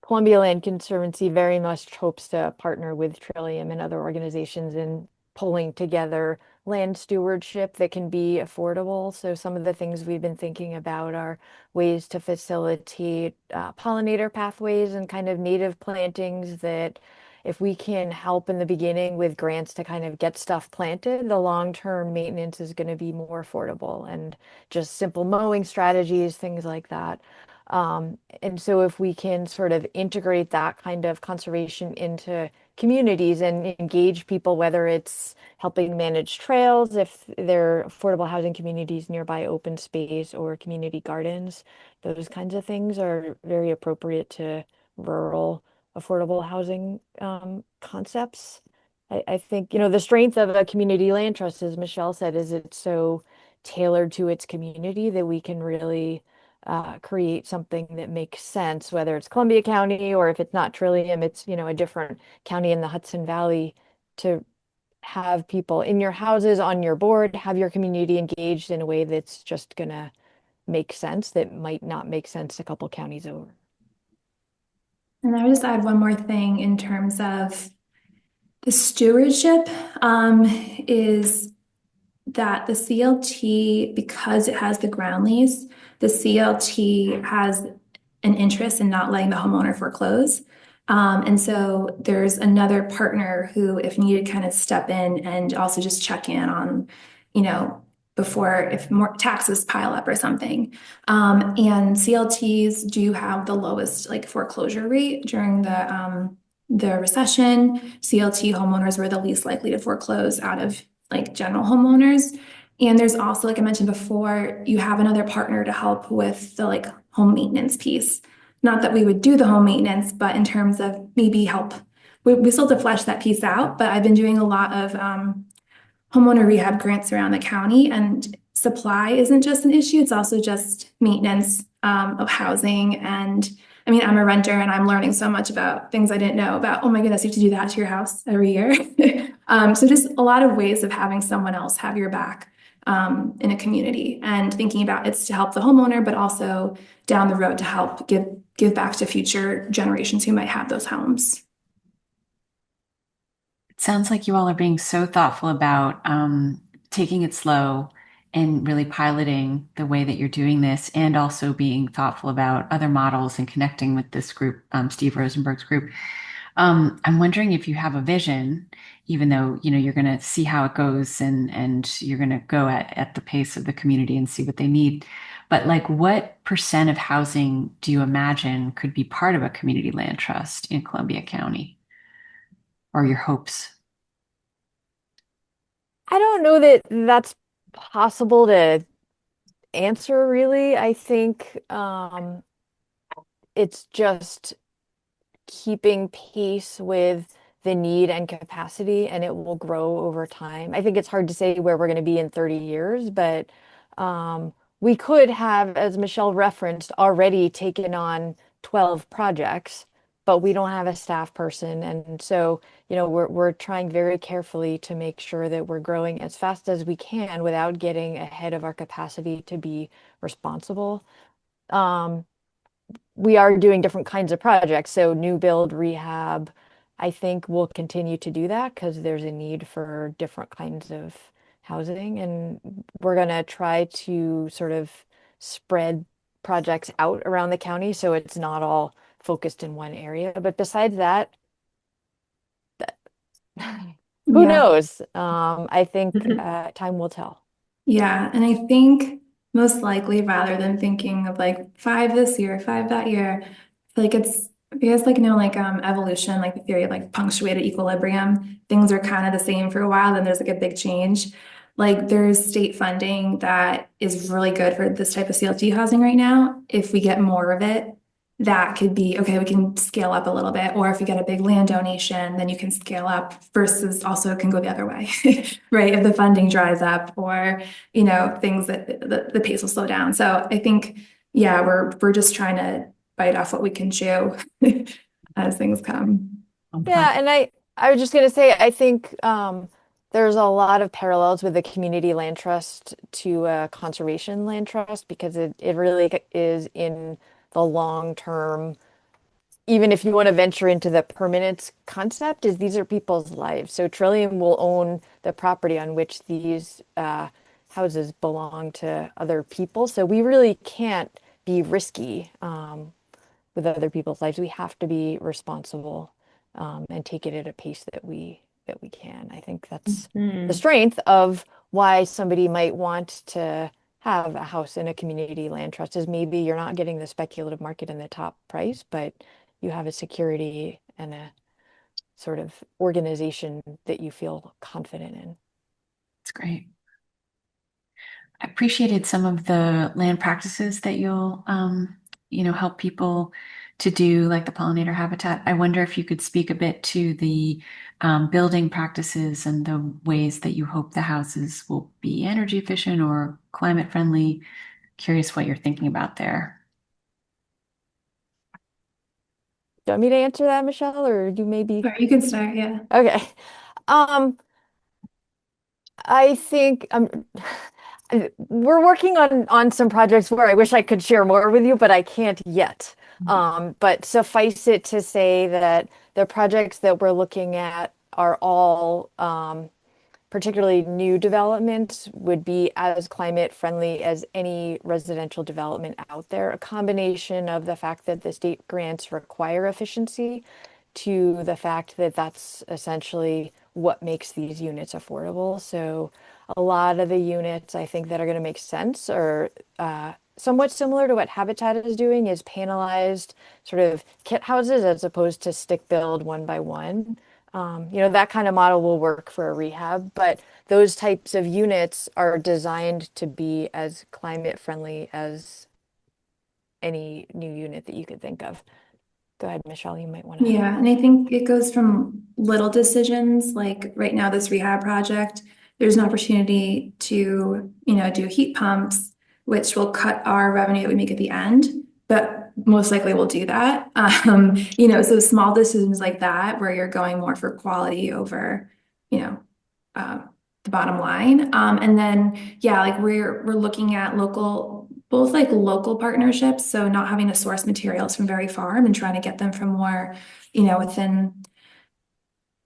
Columbia Land Conservancy very much hopes to partner with Trillium and other organizations in pulling together land stewardship that can be affordable. So some of the things we've been thinking about are ways to facilitate pollinator pathways and kind of native plantings that if we can help in the beginning with grants to kind of get stuff planted, the long-term maintenance is going to be more affordable and just simple mowing strategies, things like that. And so if we can sort of integrate that kind of conservation into communities and engage people, whether it's helping manage trails, if they're affordable housing communities nearby open space or community gardens, those kinds of things are very appropriate to rural affordable housing concepts. I think, the strength of a community land trust, as Michelle said, is it's so tailored to its community that we can really create something that makes sense, whether it's Columbia County or if it's not Trillium, it's, a different county in the Hudson Valley to have people in your houses, on your board, have your community engaged in a way that's just gonna make sense that might not make sense a couple counties over. And I would just add one more thing in terms of the stewardship is that the CLT, because it has the ground lease, the CLT has an interest in not letting the homeowner foreclose. And so there's another partner who, if needed, kind of step in and also just check in on, before if more taxes pile up or something. And CLTs do have the lowest like foreclosure rate during the recession. CLT homeowners were the least likely to foreclose out of like general homeowners. And there's also, like I mentioned before, you have another partner to help with the like home maintenance piece. Not that we would do the home maintenance, but in terms of maybe help, we still have to flesh that piece out. But I've been doing a lot of homeowner rehab grants around the county, and supply isn't just an issue, it's also just maintenance of housing. And I mean, I'm a renter and I'm learning so much about things I didn't know about. Oh my goodness, you have to do that to your house every year. So just a lot of ways of having someone else have your back in a community and thinking about it's to help the homeowner, but also down the road to help give back to future generations who might have those homes. It sounds like you all are being so thoughtful about taking it slow and really piloting the way that you're doing this, and also being thoughtful about other models and connecting with this group, Steve Rosenberg's group. I'm wondering if you have a vision, even though, you're going to see how it goes and you're going to go at the pace of the community and see what they need. But like, what percent of housing do you imagine could be part of a community land trust in Columbia County, or your hopes? I don't know that that's possible to answer really. I think it's just keeping pace with the need and capacity, and it will grow over time. I think it's hard to say where we're going to be in 30 years, but we could have, as Michelle referenced, already taken on 12 projects, but we don't have a staff person. And so, we're trying very carefully to make sure that we're growing as fast as we can without getting ahead of our capacity to be responsible. Um, we are doing different kinds of projects. So new build, rehab, I think we'll continue to do that because there's a need for different kinds of housing. And we're going to try to sort of spread projects out around the county so it's not all focused in one area. But besides that, who Yeah. knows? I think Mhm. time will tell. Yeah, and I think most likely rather than thinking of like five this year, five that year, I feel like it's you guys like know like evolution, like the theory of like punctuated equilibrium. Things are kind of the same for a while, then there's like a big change. Like there's state funding that is really good for this type of CLT housing right now. If we get more of it, that could be okay, we can scale up a little bit. Or if you get a big land donation, then you can scale up versus also it can go the other way, right? If the funding dries up or things that the pace will slow down. So I think, yeah, we're just trying to bite off what we can chew as things come. Yeah, and I was just gonna say I think there's a lot of parallels with the community land trust to a conservation land trust because it really is in the long term. Even if you want to venture into the permanence concept, is these are people's lives. So Trillium will own the property on which these houses belong to other people. So we really can't be risky. With other people's lives. We have to be responsible and take it at a pace that we can. I think that's the Mhm. strength of why somebody might want to have a house in a community land trust is maybe you're not getting the speculative market in the top price, but you have a security and a sort of organization that you feel confident in. It's great. I appreciated some of the land practices that you'll, help people to do, like the pollinator habitat. I wonder if you could speak a bit to the building practices and the ways that you hope the houses will be energy efficient or climate friendly. Curious what you're thinking about there. Do you want me to answer that, Michelle, or you maybe? Or you can start, yeah. Okay. Um, I think we're working on some projects where I wish I could share more with you, but I can't yet. But suffice it to say that the projects that we're looking at are all particularly new developments would be as climate friendly as any residential development out there. A combination of the fact that the state grants require efficiency to the fact that that's essentially what makes these units affordable. So a lot of the units I think that are going to make sense are somewhat similar to what Habitat is doing is panelized sort of kit houses as opposed to stick build one by one. That kind of model will work for a rehab, but those types of units are designed to be as climate friendly as any new unit that you could think of. Go ahead, Michelle, you might want to. Yeah, and I think it goes from little decisions, like right now, this rehab project, there's an opportunity to, do heat pumps, which will cut our revenue that we make at the end, but most likely we'll do that. So small decisions like that, where you're going more for quality over, you know, the bottom line. And then, yeah, like we're looking at both like local partnerships, so not having to source materials from very far and trying to get them from more, within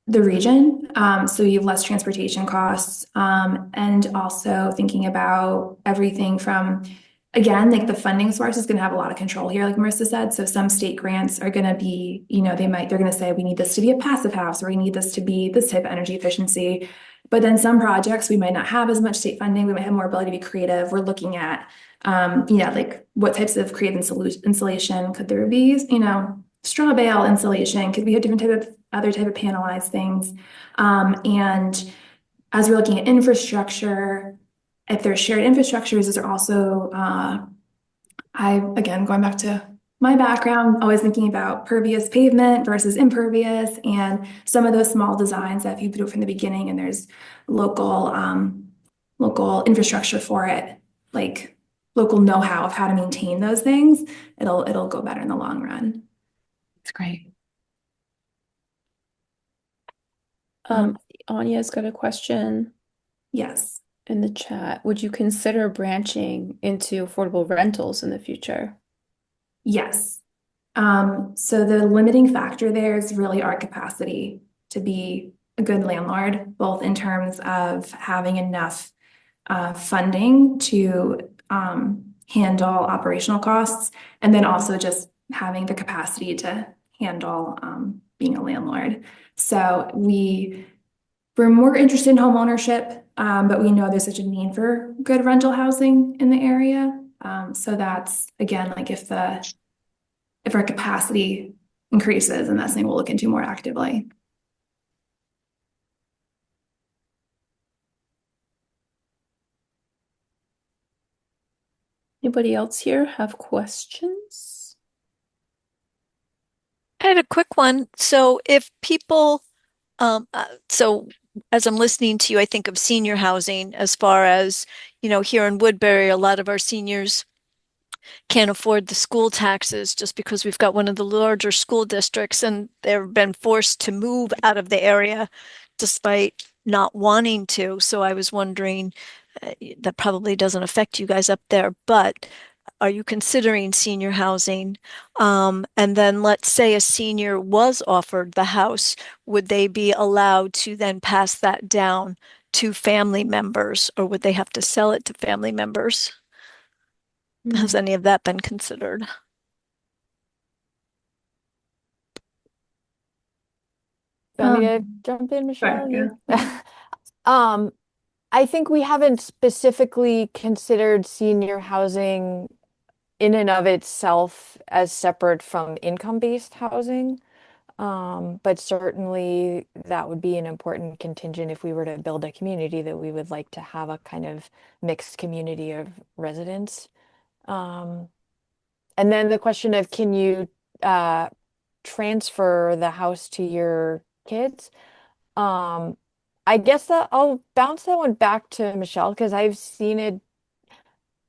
the region. So you have less transportation costs, and also thinking about everything from again, like the funding source is going to have a lot of control here, like Marissa said. So some state grants are going to be, they're going to say, we need this to be a passive house, or we need this to be this type of energy efficiency. But then some projects, we might not have as much state funding. We might have more ability to be creative. We're looking at, like what types of creative insulation could there be, straw bale insulation? Could we have other type of panelized things? And as we're looking at infrastructure, if there's shared infrastructures, is there also, again, going back to my background, always thinking about pervious pavement versus impervious, and some of those small designs that if you do it from the beginning and there's local infrastructure for it, like local know-how of how to maintain those things, it'll go better in the long run. That's great. Anya's got a question. Yes. In the chat. Would you consider branching into affordable rentals in the future? Yes. So the limiting factor there is really our capacity to be a good landlord, both in terms of having enough funding to handle operational costs, and then also just having the capacity to handle being a landlord. So we're more interested in home ownership, but we know there's such a need for good rental housing in the area. So that's, again, like if our capacity increases, and that's something we'll look into more actively. Anybody else here have questions? I had a quick one. So if people, so as I'm listening to you, I think of senior housing as far as, here in Woodbury, a lot of our seniors can't afford the school taxes just because we've got one of the larger school districts and they've been forced to move out of the area despite not wanting to. So I was wondering, that probably doesn't affect you guys up there, but are you considering senior housing? And then let's say a senior was offered the house, would they be allowed to then pass that down to family members, or would they have to sell it to family members? Has any of that been considered? You want me to jump in, Michelle? Yeah. I think we haven't specifically considered senior housing in and of itself as separate from income-based housing. But certainly that would be an important contingent if we were to build a community, that we would like to have a kind of mixed community of residents. And then the question of, can you transfer the house to your kids? I guess that I'll bounce that one back to Michelle, because I've seen it.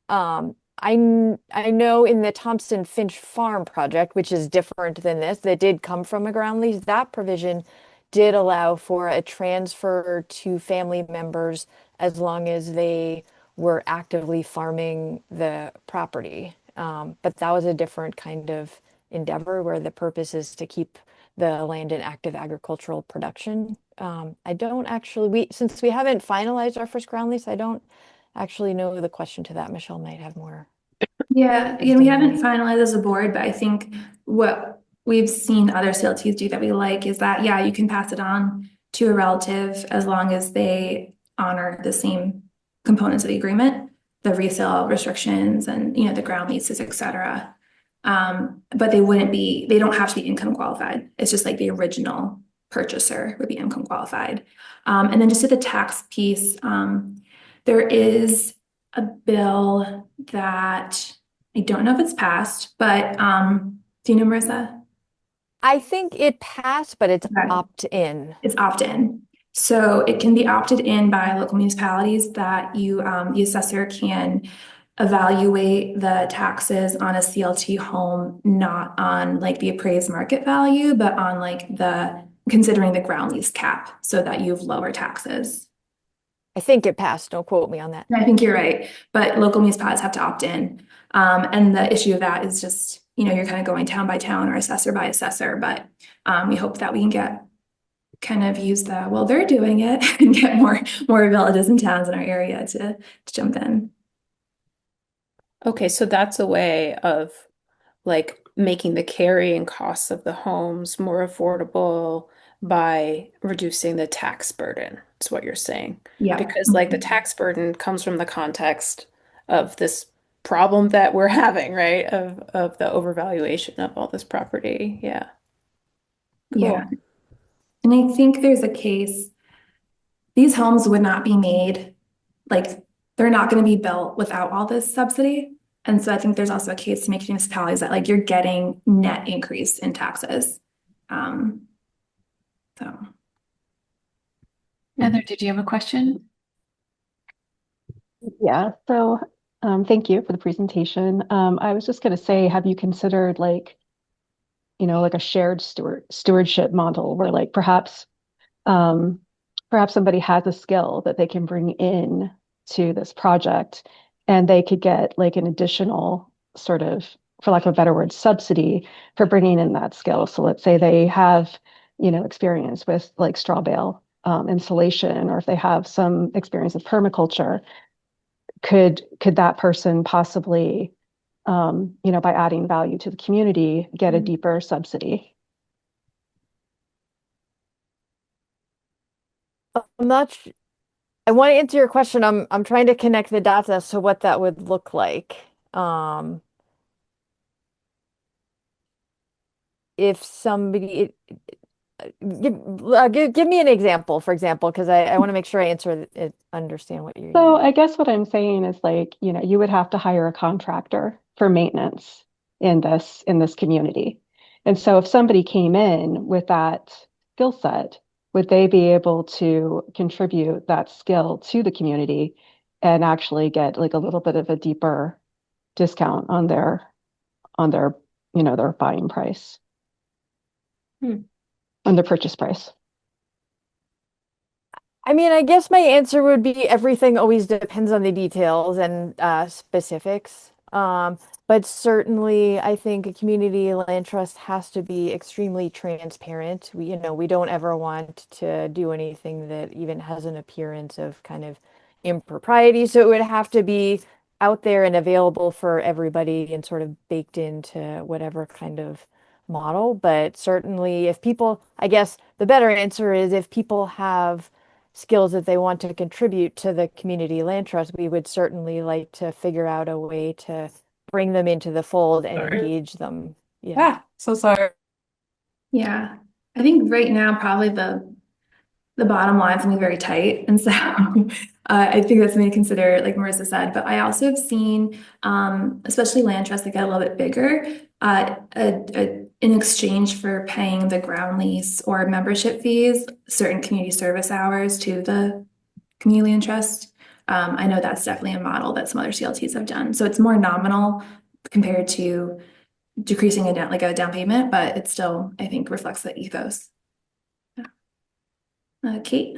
I know in the Thompson-Finch Farm project, which is different than this, that did come from a ground lease, that provision did allow for a transfer to family members as long as they were actively farming the property. But that was a different kind of endeavor where the purpose is to keep the land in active agricultural production. I don't actually, since we haven't finalized our first ground lease, I don't actually know the question to that. Michelle might have more. Yeah, again, we haven't finalized as a board, but I think what we've seen other CLTs do that we like is that, yeah, you can pass it on to a relative as long as they honor the same components of the agreement, the resale restrictions and, the ground leases, et cetera. But they don't have to be income qualified. It's just like the original purchaser would be income qualified. And then just to the tax piece, there is a bill that I don't know if it's passed, but do you know, Marissa? I think it passed, but it's Okay. opt-in. It's opt-in. So it can be opted in by local municipalities that the assessor can evaluate the taxes on a CLT home, not on like the appraised market value, but on like considering the ground lease cap so that you have lower taxes. I think it passed. Don't quote me on that. I think you're right, but local municipalities have to opt in. And the issue of that is just, you're kind of going town by town or assessor by assessor, but we hope that we can use they're doing it and get more villages and towns in our area to jump in. Okay, so that's a way of like making the carrying costs of the homes more affordable by reducing the tax burden. Is what you're saying. Yeah. Because like the tax burden comes from the context of this problem that we're having, right? Of the overvaluation of all this property. Yeah. Yeah. Cool. And I think there's a case, these homes would not be made, like, they're not going to be built without all this subsidy. And so I think there's also a case to make municipalities that like you're getting net increase in taxes. Um, so Heather, did you have a question? Yeah, so thank you for the presentation. I was just going to say, have you considered like, like a shared stewardship model where like um, perhaps somebody has a skill that they can bring in to this project and they could get like an additional sort of, for lack of a better word, subsidy for bringing in that skill. So let's say they have, experience with like straw bale insulation, or if they have some experience with permaculture, could that person possibly, by adding value to the community, get a deeper subsidy? I'm not sh- I want to answer your question. I'm trying to connect the dots as to what that would look like. If somebody give me an example, for example, because I want to make sure I understand what you're So meaning. I guess what I'm saying is like, you would have to hire a contractor for maintenance in this community. And so if somebody came in with that skill set, would they be able to contribute that skill to the community and actually get like a little bit of a deeper discount on their, their buying price, Hmm. on their purchase price? I mean, I guess my answer would be everything always depends on the details and specifics. But certainly, I think a community land trust has to be extremely transparent. We don't ever want to do anything that even has an appearance of kind of impropriety. So it would have to be out there and available for everybody and sort of baked into whatever kind of model. But certainly, I guess the better answer is if people have skills that they want to contribute to the community land trust, we would certainly like to figure out a way to bring them into the fold and Sorry. engage them. Yeah. Ah, so sorry. yeah, I think right now probably the bottom line's gonna be very tight. And so I think that's something to consider, like Marissa said. But I also have seen, especially land trusts that get a little bit bigger, in exchange for paying the ground lease or membership fees, certain community service hours to the community land trust. I know that's definitely a model that some other CLTs have done. So it's more nominal compared to decreasing like a down payment, but it still, I think, reflects the ethos. Kate?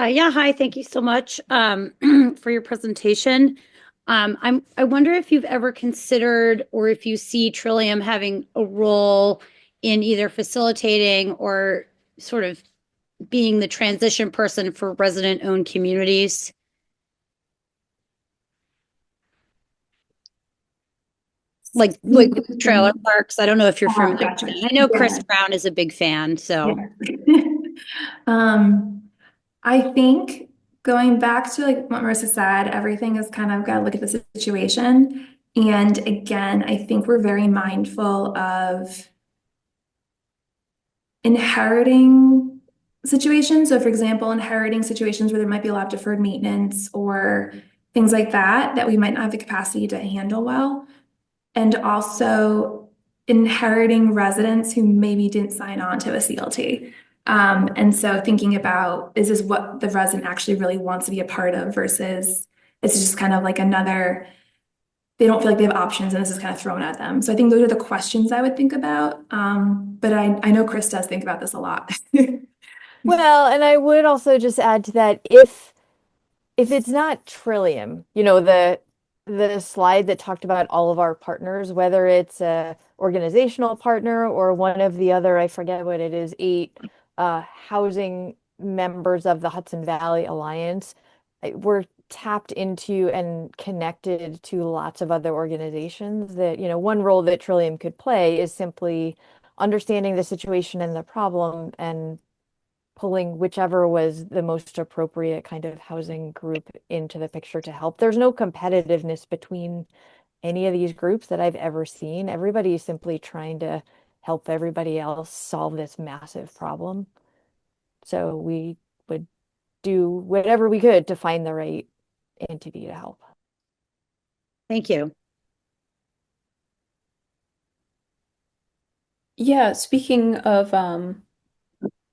Yeah, hi, thank you so much for your presentation. I wonder if you've ever considered or if you see Trillium having a role in either facilitating or sort of being the transition person for resident-owned communities. Like trailer parks. I don't know if you're familiar. Gotcha. I know Chris Yeah. Brown is a big fan, so. Yeah. I think going back to like what Marissa said, everything is kind of got to look at the situation. And again, I think we're very mindful of inheriting situations. So, for example, inheriting situations where there might be a lot of deferred maintenance or things like that, that we might not have the capacity to handle well. And also inheriting residents who maybe didn't sign on to a CLT. And so thinking about, is this what the resident actually really wants to be a part of versus it's just kind of like another, they don't feel like they have options and this is kind of thrown at them. So I think those are the questions I would think about. But I know Chris does think about this a lot. Well, and I would also just add to that if it's not Trillium, the slide that talked about all of our partners, whether it's a organizational partner or one of the other, I forget what it is, 8 housing members of the Hudson Valley Alliance, we're tapped into and connected to lots of other organizations that, one role that Trillium could play is simply understanding the situation and the problem and pulling whichever was the most appropriate kind of housing group into the picture to help. There's no competitiveness between any of these groups that I've ever seen. Everybody is simply trying to help everybody else solve this massive problem. So we would do whatever we could to find the right entity to help. Thank you. Yeah, speaking of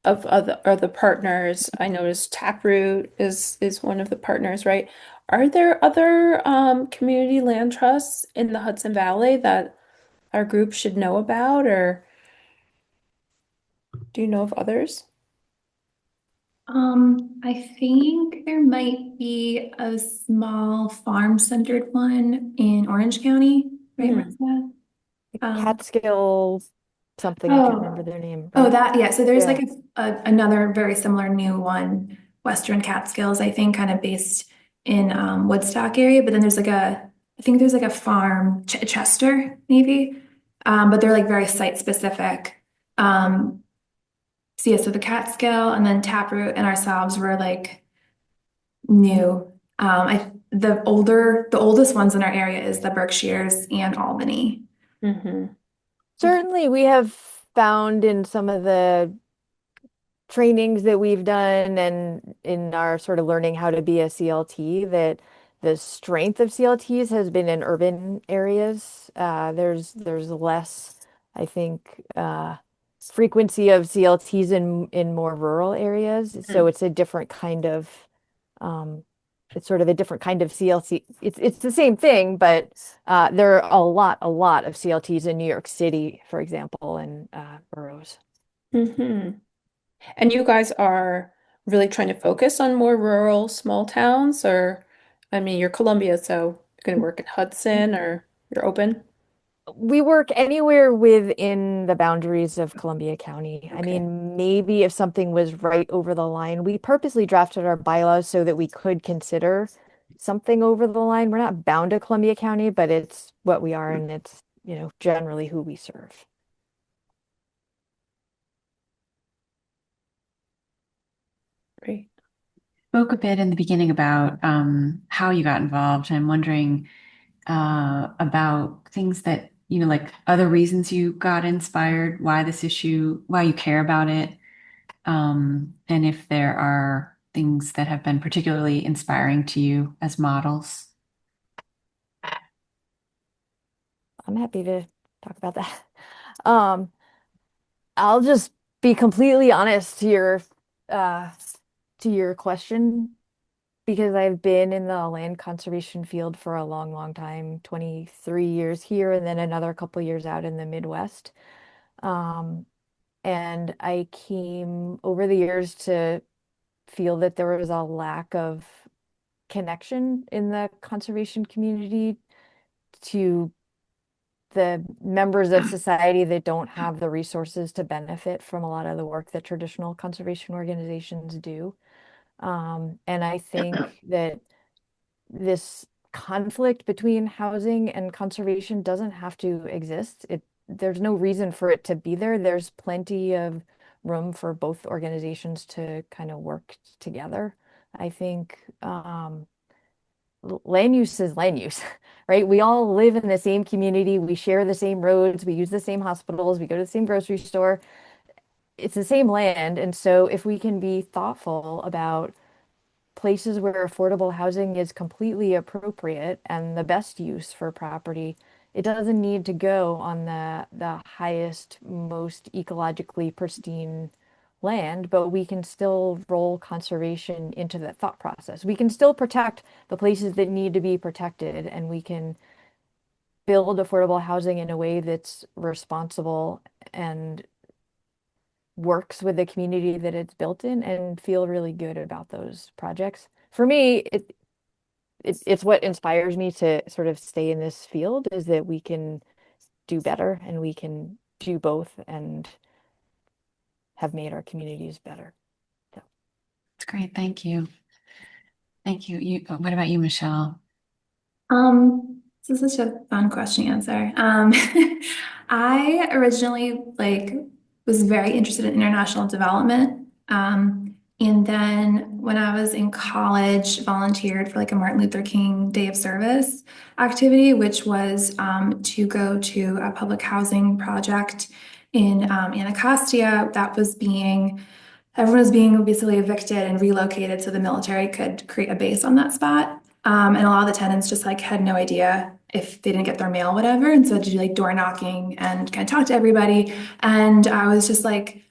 other partners, I noticed Taproot is one of the partners, right? Are there other community land trusts in the Hudson Valley that our group should know about, or do you know of others? I think there might be a small farm-centered one in Orange County, right, Hmm. Marissa? Catskill something, I can't remember Oh, their name. oh, Right? that, yeah. So there's Yeah. like another very similar new one, Western Catskills, I think, kind of based in Woodstock area. But then I think there's like a farm, Chester, maybe. But they're like very site specific. So yeah, so the Catskill and then Taproot and ourselves were like new. The oldest ones in our area is the Berkshires and Albany. Hmm. Certainly, we have found in some of the trainings that we've done and in our sort of learning how to be a CLT that the strength of CLTs has been in urban areas. There's less, I think, frequency of CLTs in more rural areas. So it's a different kind of it's sort of a different kind of CLT. It's the same thing, but there are a lot of CLTs in New York City, for example, and boroughs. Hmm. And you guys are really trying to focus on more rural, small towns, or I mean, you're Columbia, so you're going to work in Hudson, or you're open? We work anywhere within the boundaries of Columbia County. I Okay. mean, maybe if something was right over the line, we purposely drafted our bylaws so that we could consider something over the line. We're not bound to Columbia County, but it's what we are, and it's, generally who we serve. Great. Spoke a bit in the beginning about how you got involved. I'm wondering about things that, like other reasons you got inspired, why this issue, why you care about it, and if there are things that have been particularly inspiring to you as models. I'm happy to talk about that. Um, I'll just be completely honest uh, to your question. Because I've been in the land conservation field for a long, long time, 23 years here, and then another couple years out in the Midwest. Um, and I came over the years to feel that there was a lack of connection in the conservation community to the members of society that don't have the resources to benefit from a lot of the work that traditional conservation organizations do. And I think that this conflict between housing and conservation doesn't have to exist. There's no reason for it to be there. There's plenty of room for both organizations to kind of work together. I think land use is land use, right? We all live in the same community. We share the same roads. We use the same hospitals. We go to the same grocery store. It's the same land. And so if we can be thoughtful about places where affordable housing is completely appropriate and the best use for property, it doesn't need to go on the highest, most ecologically pristine land, but we can still roll conservation into the thought process. We can still protect the places that need to be protected, and we can build affordable housing in a way that's responsible and works with the community that it's built in and feel really good about those projects. For me, it's what inspires me to sort of stay in this field is that we can do better and we can do both and have made our communities better. So. That's great. Thank you. Thank you. What about you, Michelle? This is such a fun question to answer. I originally was very interested in international development. And then when I was in college, volunteered for like a Martin Luther King Day of Service activity, which was to go to a public housing project in Anacostia that was everyone was being basically evicted and relocated so the military could create a base on that spot. And a lot of the tenants just like had no idea if they didn't get their mail, whatever. And so I had to do like door knocking and kind of talk to everybody. And I was just like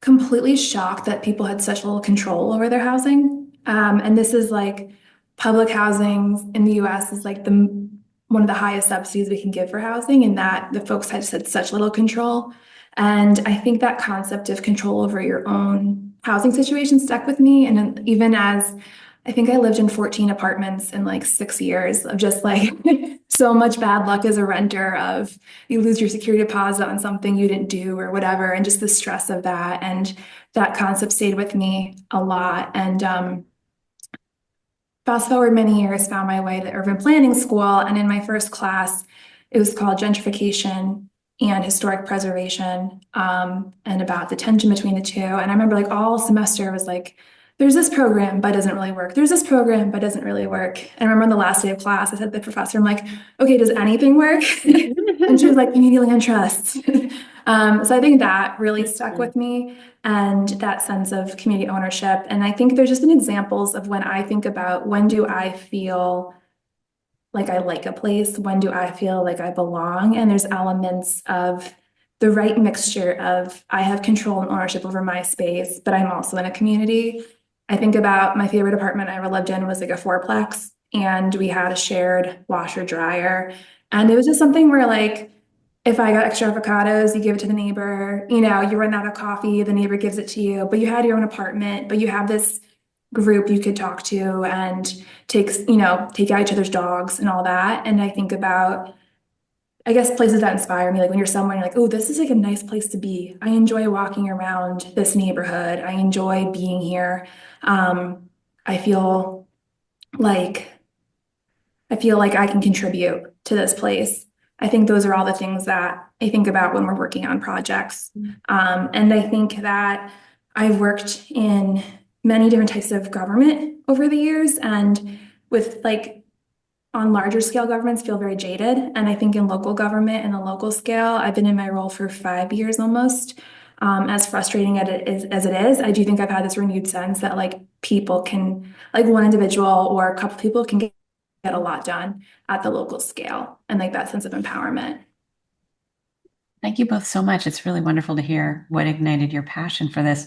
completely shocked that people had such little control over their housing. And this is like public housing in the US is like one of the highest subsidies we can give for housing, and that the folks had just had such little control. And I think that concept of control over your own housing situation stuck with me. And then even as I think I lived in 14 apartments in like 6 years of just like so much bad luck as a renter of you lose your security deposit on something you didn't do or whatever, and just the stress of that. And that concept stayed with me a lot. And fast forward many years, found my way to urban planning school. And in my first class, it was called gentrification and historic preservation, and about the tension between the two. And I remember like all semester was like, there's this program, but it doesn't really work. There's this program, but it doesn't really work. And I remember on the last day of class, I said to the professor, I'm like, okay, does anything work? And she was like, community land trusts. So I think that really stuck with me, and that sense of community ownership. And I think there's just been examples of when I think about when do I feel like I like a place, when do I feel like I belong? And there's elements of the right mixture of I have control and ownership over my space, but I'm also in a community. I think about my favorite apartment I ever lived in was like a fourplex, and we had a shared washer dryer. And it was just something where like if I got extra avocados, you give it to the neighbor, you run out of coffee, the neighbor gives it to you, but you had your own apartment, but you have this group you could talk to and take out each other's dogs and all that. And I think about, I guess, places that inspire me, like when you're somewhere and you're like, oh, this is like a nice place to be. I enjoy walking around this neighborhood. I enjoy being here. I feel like I can contribute to this place. I think those are all the things that I think about when we're working on projects. And I think that I've worked in many different types of government over the years, and with like on larger scale governments feel very jaded. And I think in local government and the local scale, I've been in my role for 5 years almost. As frustrating as it is, I do think I've had this renewed sense that like people can, like one individual or a couple people can get a lot done at the local scale, and like that sense of empowerment. Thank you both so much. It's really wonderful to hear what ignited your passion for this.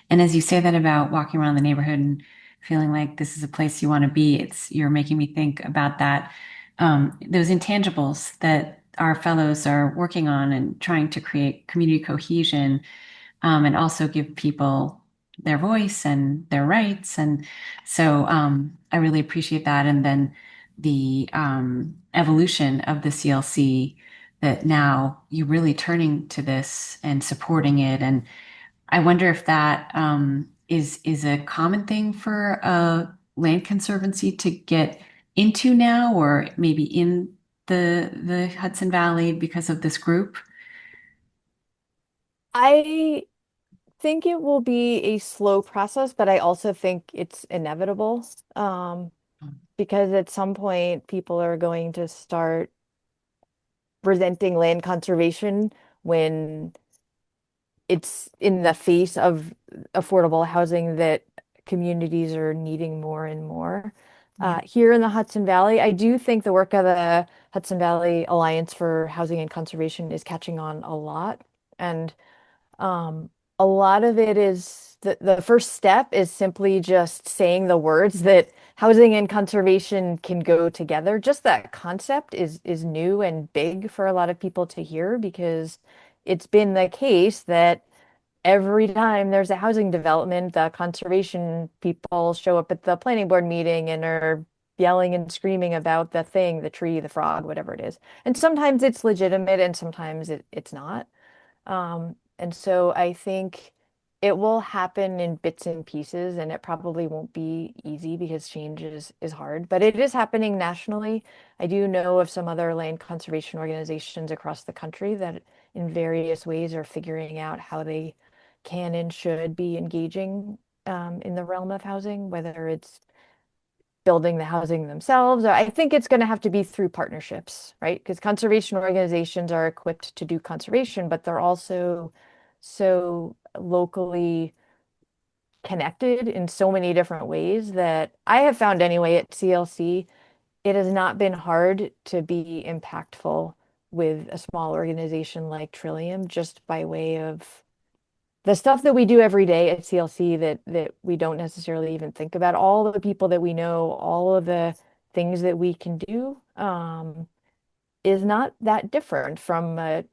And as you say that about walking around the neighborhood and feeling like this is a place you want to be, you're making me think about that, those intangibles that our fellows are working on and trying to create community cohesion, and also give people their voice and their rights. And so I really appreciate that. And then the evolution of the CLC, that now you're really turning to this and supporting it. And I wonder if that is a common thing for a land conservancy to get into now, or maybe in the Hudson Valley because of this group. I think it will be a slow process, but I also think it's inevitable. Because at some point people are going to start resenting land conservation when it's in the face of affordable housing that communities are needing more and more. Here in the Hudson Valley, I do think the work of the Hudson Valley Alliance for Housing and Conservation is catching on a lot. And a lot of it is the first step is simply just saying the words that housing and conservation can go together. Just that concept is new and big for a lot of people to hear, because it's been the case that every time there's a housing development, the conservation people show up at the planning board meeting and are yelling and screaming about the thing, the tree, the frog, whatever it is. And sometimes it's legitimate and sometimes it's not. And so I think it will happen in bits and pieces, and it probably won't be easy because change is hard, but it is happening nationally. I do know of some other land conservation organizations across the country that in various ways are figuring out how they can and should be engaging in the realm of housing, whether it's building the housing themselves. Or I think it's going to have to be through partnerships, right? Because conservation organizations are equipped to do conservation, but they're also so locally connected in so many different ways that I have found anyway at CLC, it has not been hard to be impactful with a small organization like Trillium just by way of the stuff that we do every day at CLC that we don't necessarily even think about, all the people that we know, all of the things that we can do, is not that different from a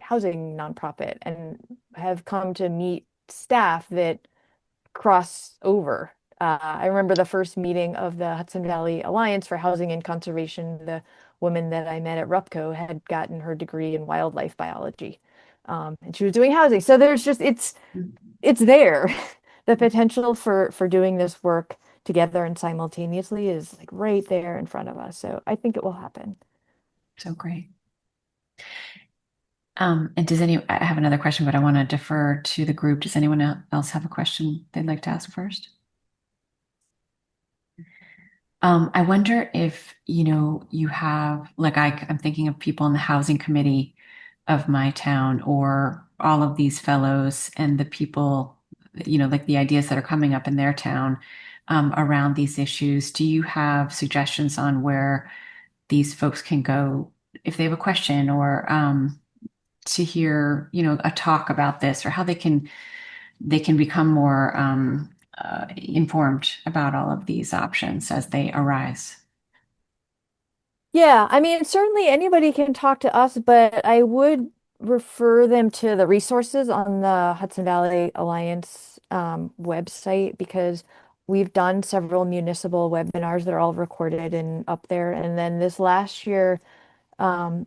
housing nonprofit, and have come to meet staff that cross over. I remember the first meeting of the Hudson Valley Alliance for Housing and Conservation. The woman that I met at RUPCO had gotten her degree in wildlife biology, and she was doing housing. So there's just it's there. The potential for doing this work together and simultaneously is like right there in front of us. So I think it will happen. So great. And I have another question, but I want to defer to the group. Does anyone else have a question they'd like to ask first? I wonder if, you have, like, I'm thinking of people in the housing committee of my town, or all of these fellows and the people, like the ideas that are coming up in their town, around these issues. Do you have suggestions on where these folks can go if they have a question, or to hear, a talk about this, or how they can become more informed about all of these options as they arise? Yeah, I mean, certainly anybody can talk to us, but I would refer them to the resources on the Hudson Valley Alliance website, because we've done several municipal webinars that are all recorded and up there. And then this last year, um,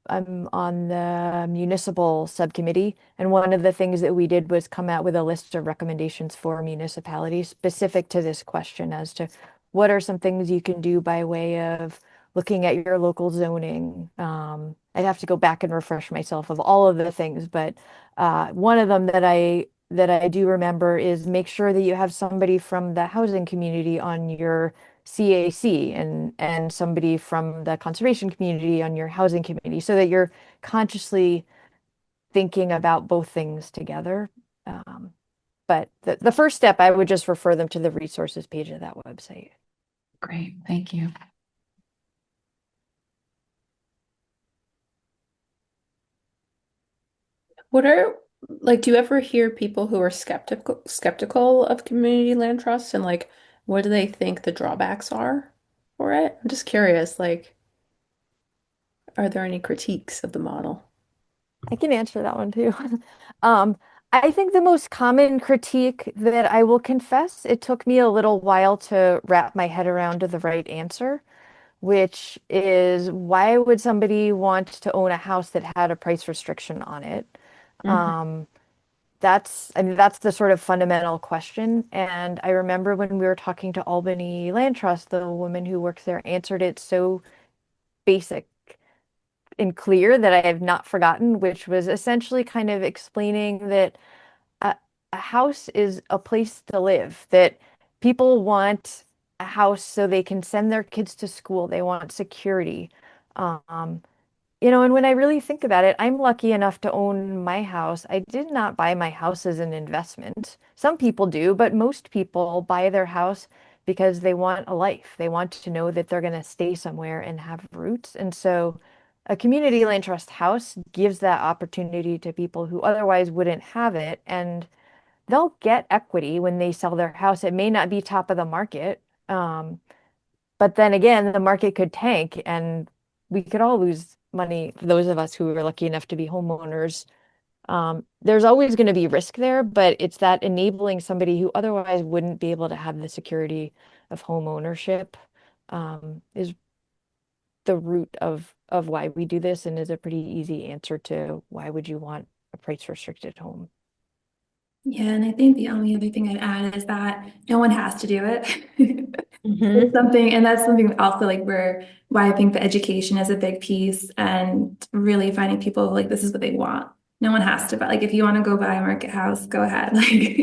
I'm on the municipal subcommittee, and one of the things that we did was come out with a list of recommendations for municipalities specific to this question as to what are some things you can do by way of looking at your local zoning. I'd have to go back and refresh myself of all of the things, but one of them that I do remember is make sure that you have somebody from the housing community on your CAC, and somebody from the conservation community on your housing committee, so that you're consciously thinking about both things together. But the first step, I would just refer them to the resources page of that website. Great, thank you. Do you ever hear people who are skeptical of community land trusts, and like what do they think the drawbacks are for it? I'm just curious, like, are there any critiques of the model? I can answer that one too. Um, I think the most common critique that I will confess, it took me a little while to wrap my head around to the right answer, which is why would somebody want to own a house that had a price restriction on it? Mhm. Um, I mean, that's the sort of fundamental question. And I remember when we were talking to Albany Land Trust, the woman who works there answered it so basic and clear that I have not forgotten, which was essentially kind of explaining that a, a house is a place to live, that people want a house so they can send their kids to school. They want security. Um, and when I really think about it, I'm lucky enough to own my house. I did not buy my house as an investment. Some people do, but most people buy their house because they want a life. They want to know that they're going to stay somewhere and have roots. And so a community land trust house gives that opportunity to people who otherwise wouldn't have it. And they'll get equity when they sell their house. It may not be top of the market. But then again, the market could tank and we could all lose money, those of us who are lucky enough to be homeowners. There's always going to be risk there, but it's that enabling somebody who otherwise wouldn't be able to have the security of home ownership, is the root of why we do this, and is a pretty easy answer to why would you want a price restricted home. Yeah, and I think the only other thing I'd add is that no one has to do it. Mm-hmm. Something, and that's something also like why I think the education is a big piece and really finding people like this is what they want. No one has to, but like if you want to go buy a market house, go ahead. Like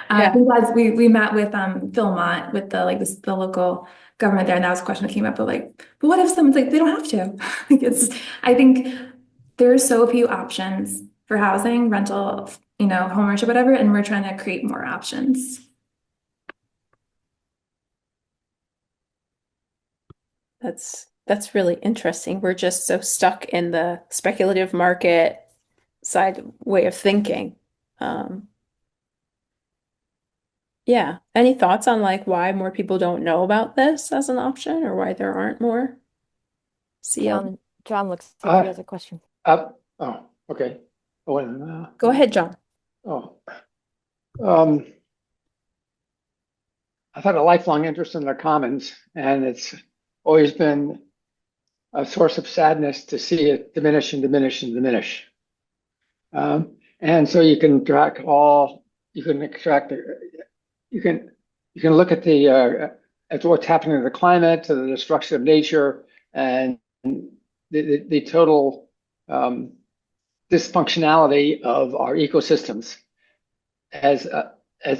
Yeah. because we met with Philmont with the local government there, and that was a question that came up, but like, but what if someone's like they don't have to? Like it's I think there are so few options for housing, rental, home ownership, whatever, and we're trying to create more options. That's really interesting. We're just so stuck in the speculative market side way of thinking. Um, yeah. Any thoughts on like why more people don't know about this as an option or why there aren't more CL? John looks like he I, has a question. oh, okay. Oh, and, Go ahead, John. oh, um, I've had a lifelong interest in the commons, and it's always been a source of sadness to see it diminish and diminish and diminish. And so you can extract, you can, you can look at at what's happening to the climate, to the destruction of nature, and the total dysfunctionality of our ecosystems as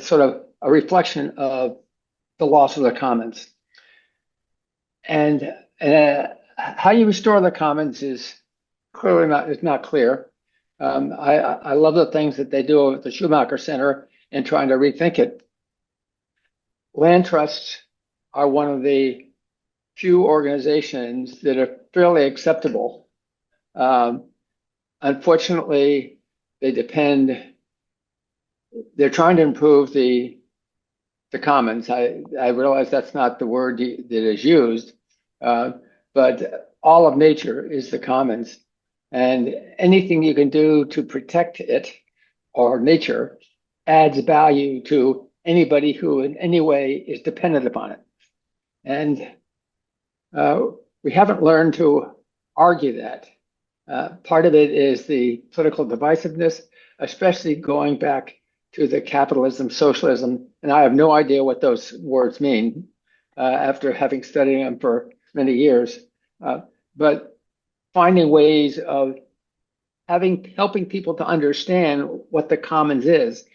sort of a reflection of the loss of the commons. And how you restore the commons is clearly not clear. I love the things that they do at the Schumacher Center in trying to rethink it. Land trusts are one of the few organizations that are fairly acceptable. Unfortunately, they're trying to improve the commons. I realize that's not the word that is used, but all of nature is the commons. And anything you can do to protect it or nature adds value to anybody who in any way is dependent upon it. And we haven't learned to argue that. Part of it is the political divisiveness, especially going back to the capitalism, socialism, and I have no idea what those words mean after having studied them for many years. But finding ways of helping people to understand what the commons is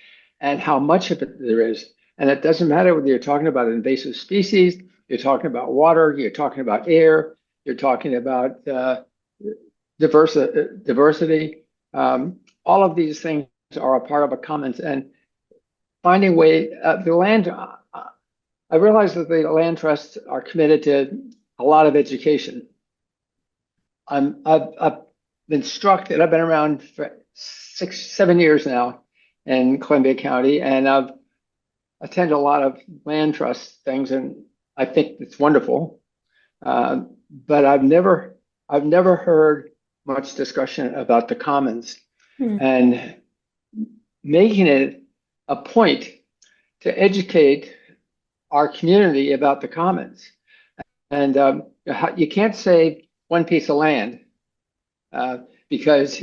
and how much of it there is. And it doesn't matter whether you're talking about an invasive species, you're talking about water, you're talking about air, you're talking about diversity. All of these things are a part of a commons, and finding the land. I realize that the land trusts are committed to a lot of education. I've been struck that I've been around for 7 years now in Columbia County, and I've attended a lot of land trust things, and I think it's wonderful. But I've never heard much discussion about the commons and making it a point to educate our community about the commons. And you can't save one piece of land because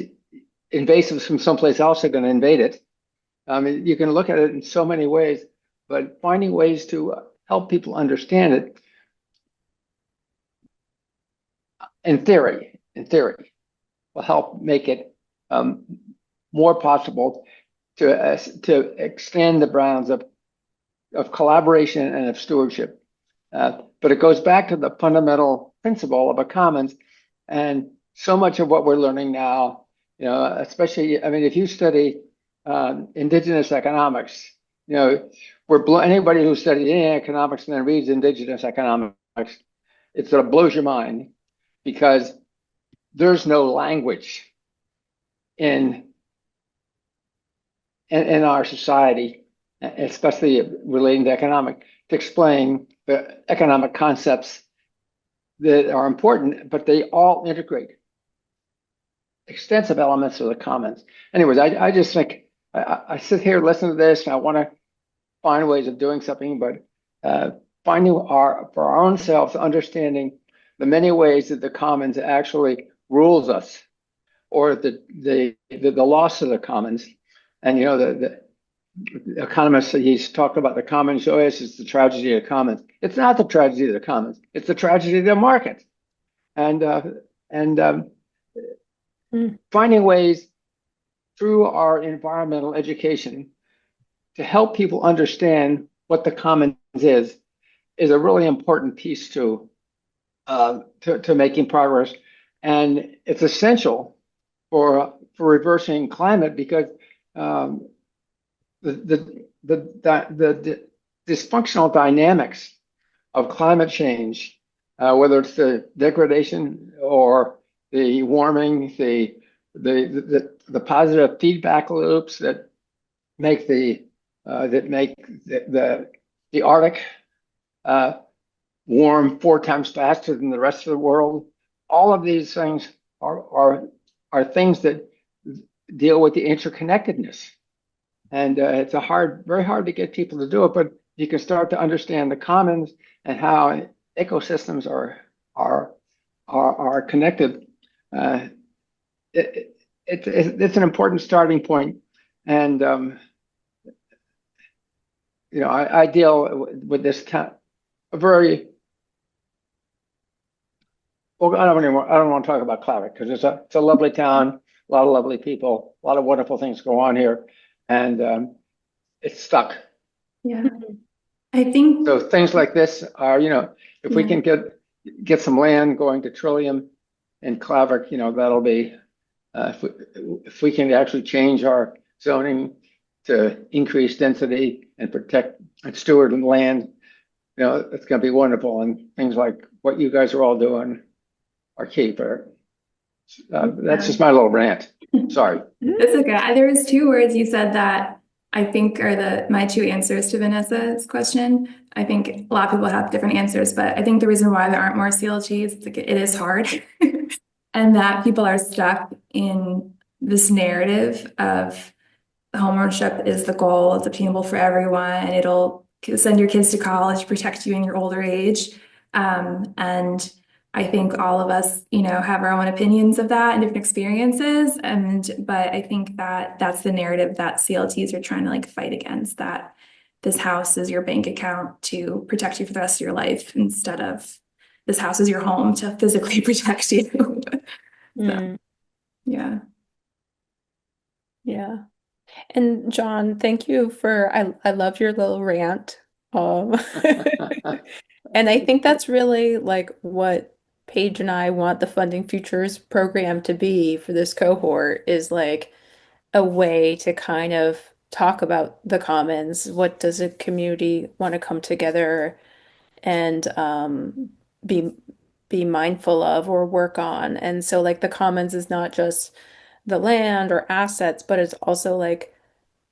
invasives from someplace else are going to invade it. You can look at it in so many ways, but finding ways to help people understand it in theory, will help make it more possible to extend the bounds of collaboration and of stewardship. But it goes back to the fundamental principle of a commons, and so much of what we're learning now, especially, I mean, if you study indigenous economics, anybody who studied any economics and then reads indigenous economics, it sort of blows your mind because there's no language in our society, especially relating to to explain the economic concepts that are important, but they all integrate extensive elements of the commons. Anyways, I just think I sit here, listen to this, and I want to find ways of doing something, but finding for our own selves, understanding the many ways that the commons actually rules us, or the loss of the commons, and economist, he's talked about the commons. Oh, yes, it's the tragedy of the commons. It's not the tragedy of the commons. It's the tragedy of the market. And finding ways through our environmental education to help people understand what the commons is a really important piece to making progress. And it's essential for reversing climate because the dysfunctional dynamics of climate change, whether it's the degradation or the warming, the positive feedback loops that make the Arctic warm 4 times faster than the rest of the world. All of these things are things that deal with the interconnectedness. And it's very hard to get people to do it, but you can start to understand the commons and how ecosystems are connected. It's an important starting point, and I deal with this town very well. I don't want to talk about Clavic because it's a lovely town, a lot of lovely people, a lot of wonderful things go on here, and it's stuck. Yeah, I think So things like this are, if we can get some land going to Trillium and Clavic, that'll be if we can actually change our zoning to increase density and protect and steward land, it's going to be wonderful. And things like what you guys are all doing are key. But that's just my little rant. Sorry. That's okay. There was 2 words you said that I think are my 2 answers to Vanessa's question. I think a lot of people have different answers, but I think the reason why there aren't more CLTs is it is hard. And that people are stuck in this narrative of homeownership is the goal, it's obtainable for everyone, and it'll send your kids to college, protect you in your older age. And I think all of us, have our own opinions of that and different experiences. But I think that's the narrative that CLTs are trying to fight against, that this house is your bank account to protect you for the rest of your life instead of this house is your home to physically protect you. So, yeah. Yeah. And John, thank you I love your little rant. And I think that's really what Paige and I want the Funding Futures program to be for this cohort, is a way to kind of talk about the commons. What does a community want to come together and be mindful of or work on? And so the commons is not just the land or assets, but it's also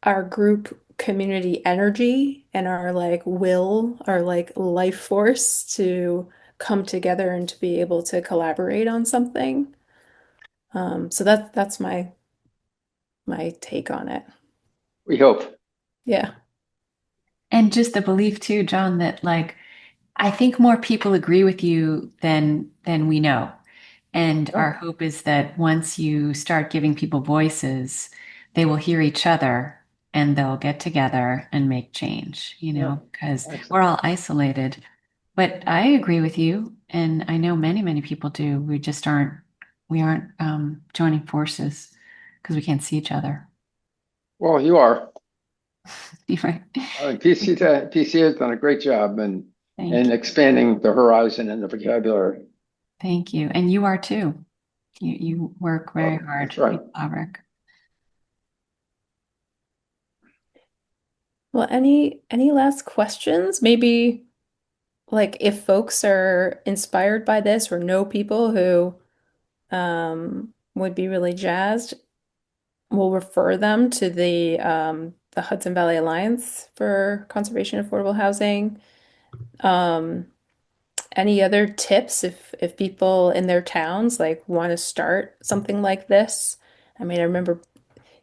our group community energy and our will, our life force to come together and to be able to collaborate on something. So that's my take on it. We hope. Yeah. And just the belief too, John, that I think more people agree with you than we know. And our hope is that once you start giving people voices, they will hear each other and they'll get together and make change, because we're all isolated. But I agree with you, and I know many, many people do. We aren't joining forces because we can't see each other. Well, you are. Right. PC has done a great job in expanding the horizon and the vocabulary. Thank you. And you are too. You work very hard. That's right. Well, any last questions? Maybe if folks are inspired by this or know people who would be really jazzed, we'll refer them to the Hudson Valley Alliance for Conservation of Affordable Housing. Any other tips if people in their towns want to start something like this? I mean, I remember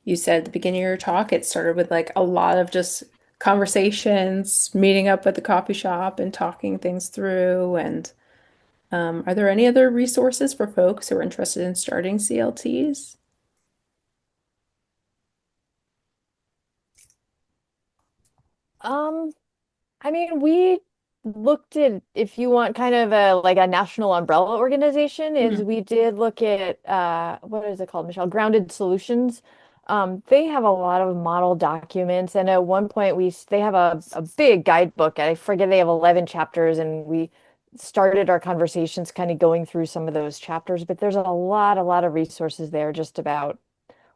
you said at the beginning of your talk, it started with a lot of just conversations, meeting up at the coffee shop and talking things through. And are there any other resources for folks who are interested in starting CLTs? Um, I mean, we looked at if you want kind of a like a national umbrella organization, is Mhm. we did look at what is it called, Michelle? Grounded Solutions. They have a lot of model documents, and at one point they have a big guidebook. I forget they have 11 chapters, and we started our conversations kind of going through some of those chapters. But there's a lot of resources there just about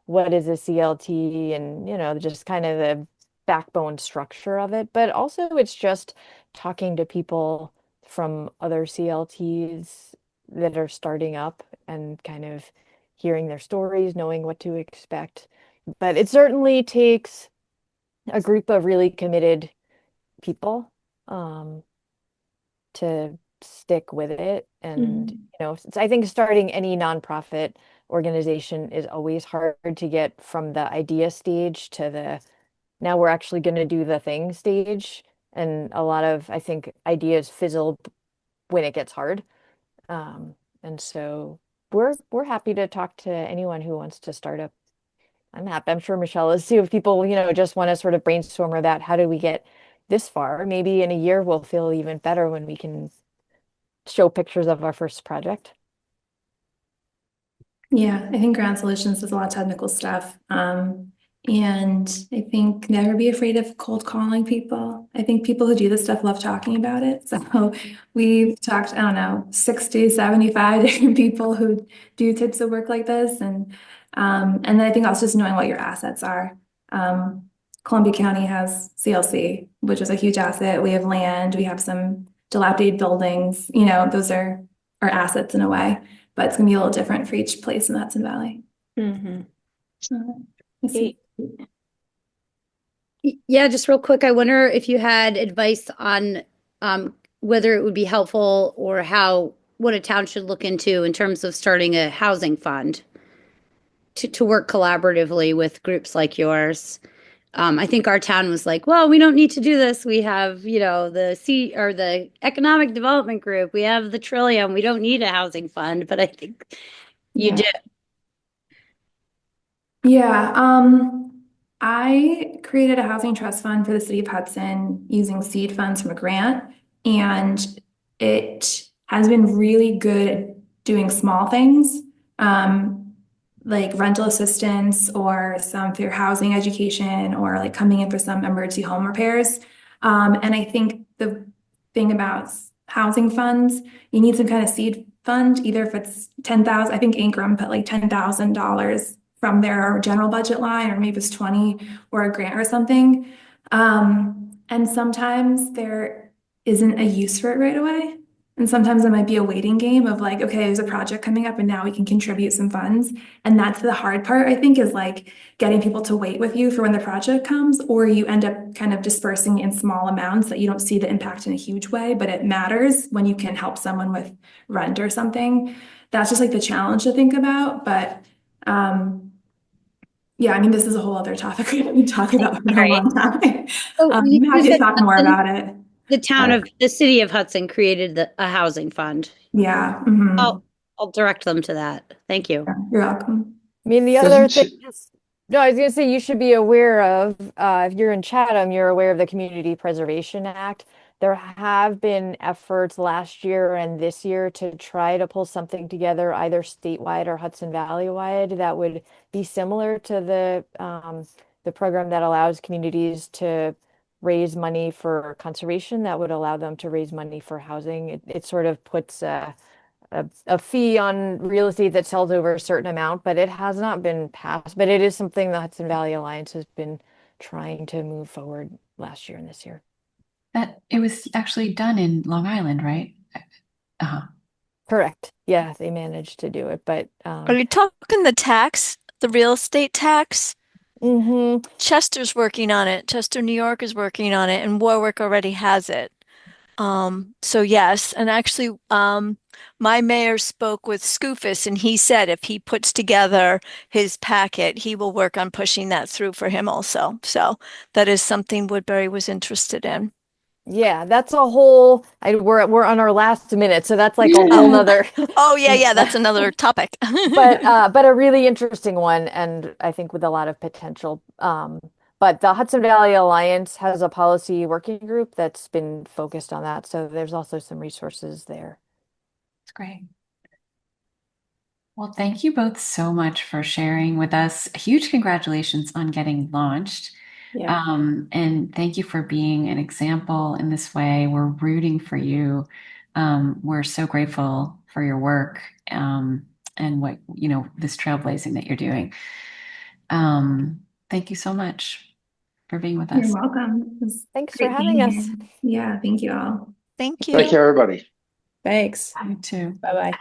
what is a CLT and, just kind of the backbone structure of it. But also it's just talking to people from other CLTs that are starting up and kind of hearing their stories, knowing what to expect. But it certainly takes a group of really committed people to stick with it. And, Mhm. I think starting any nonprofit organization is always hard to get from the idea stage to the now we're actually going to do the thing stage. And a lot of, I think, ideas fizzle when it gets hard. And so we're happy to talk to anyone who wants to start up. I'm happy. I'm sure Michelle is too. If people, just want to sort of brainstorm about how do we get this far, maybe in a year we'll feel even better when we can show pictures of our first project. Yeah, I think Ground Solutions does a lot of technical stuff. And I think never be afraid of cold calling people. I think people who do this stuff love talking about it. So we've talked, I don't know, 60, 75 different people who do types of work like this. And then I think also just knowing what your assets are. Columbia County has CLC, which is a huge asset. We have land, we have some dilapidated buildings, those are our assets in a way, but it's gonna be a little different for each place in the Hudson Valley. Mm-hmm. Let's see. Yeah, just real quick, I wonder if you had advice on whether it would be helpful or what a town should look into in terms of starting a housing fund to work collaboratively with groups like yours. I think our town was like, well, we don't need to do this. We have, the economic development group. We have the Trillium. We don't need a housing fund, but I think you Yeah. do. Yeah, I created a housing trust fund for the City of Hudson using seed funds from a grant, and it has been really good at doing small things, like rental assistance or some fair housing education or like coming in for some emergency home repairs. And I think the thing about housing funds, you need some kind of seed fund, either if it's 10,000, I think Ingram put like $10,000 from their general budget line, or maybe it's 20 or a grant or something. And sometimes there isn't a use for it right away. And sometimes it might be a waiting game of like, okay, there's a project coming up and now we can contribute some funds. And that's the hard part, I think, is like getting people to wait with you for when the project comes, or you end up kind of dispersing in small amounts that you don't see the impact in a huge way, but it matters when you can help someone with rent or something. That's just like the challenge to think about. But yeah, I mean, this is a whole other topic we can talk about for a Right. long time. So I'm you happy to said talk more Hudson, about it. But the city of Hudson created a housing fund. yeah, I'll direct them to that. Thank you. yeah, you're welcome. I mean, the other Doesn't thing she, is, no, I was going to say you should be aware of, if you're in Chatham, you're aware of the Community Preservation Act. There have been efforts last year and this year to try to pull something together, either statewide or Hudson Valley wide, that would be similar to the program that allows communities to raise money for conservation, that would allow them to raise money for housing. It sort of puts a fee on real estate that sells over a certain amount, but it has not been passed. But it is something the Hudson Valley Alliance has been trying to move forward last year and this year. That it was actually done in Long Island, right? Uh-huh. Correct. Yeah, they managed to do it, but Are you talking the real estate tax? mhm. Chester's working on it. Chester, New York is working on it, and Warwick already has it. So yes, and actually, my mayor spoke with Scoofus, and he said if he puts together his packet, he will work on pushing that through for him also. So that is something Woodbury was interested in. Yeah, that's a whole we're on our last minute, so that's like a whole nother Oh yeah, that's another topic. but a really interesting one, and I think with a lot of potential. But the Hudson Valley Alliance has a policy working group that's been focused on that. So there's also some resources there. That's great. Well, thank you both so much for sharing with us. Huge congratulations on getting launched. Yeah. And thank you for being an example in this way. We're rooting for you. We're so grateful for your work, and what, this trailblazing that you're doing. Thank you so much for being with You're us. welcome. It was Thanks for great having being us. here. Yeah, thank you all. Thank Take you. care, everybody. Thanks. You too. Bye-bye.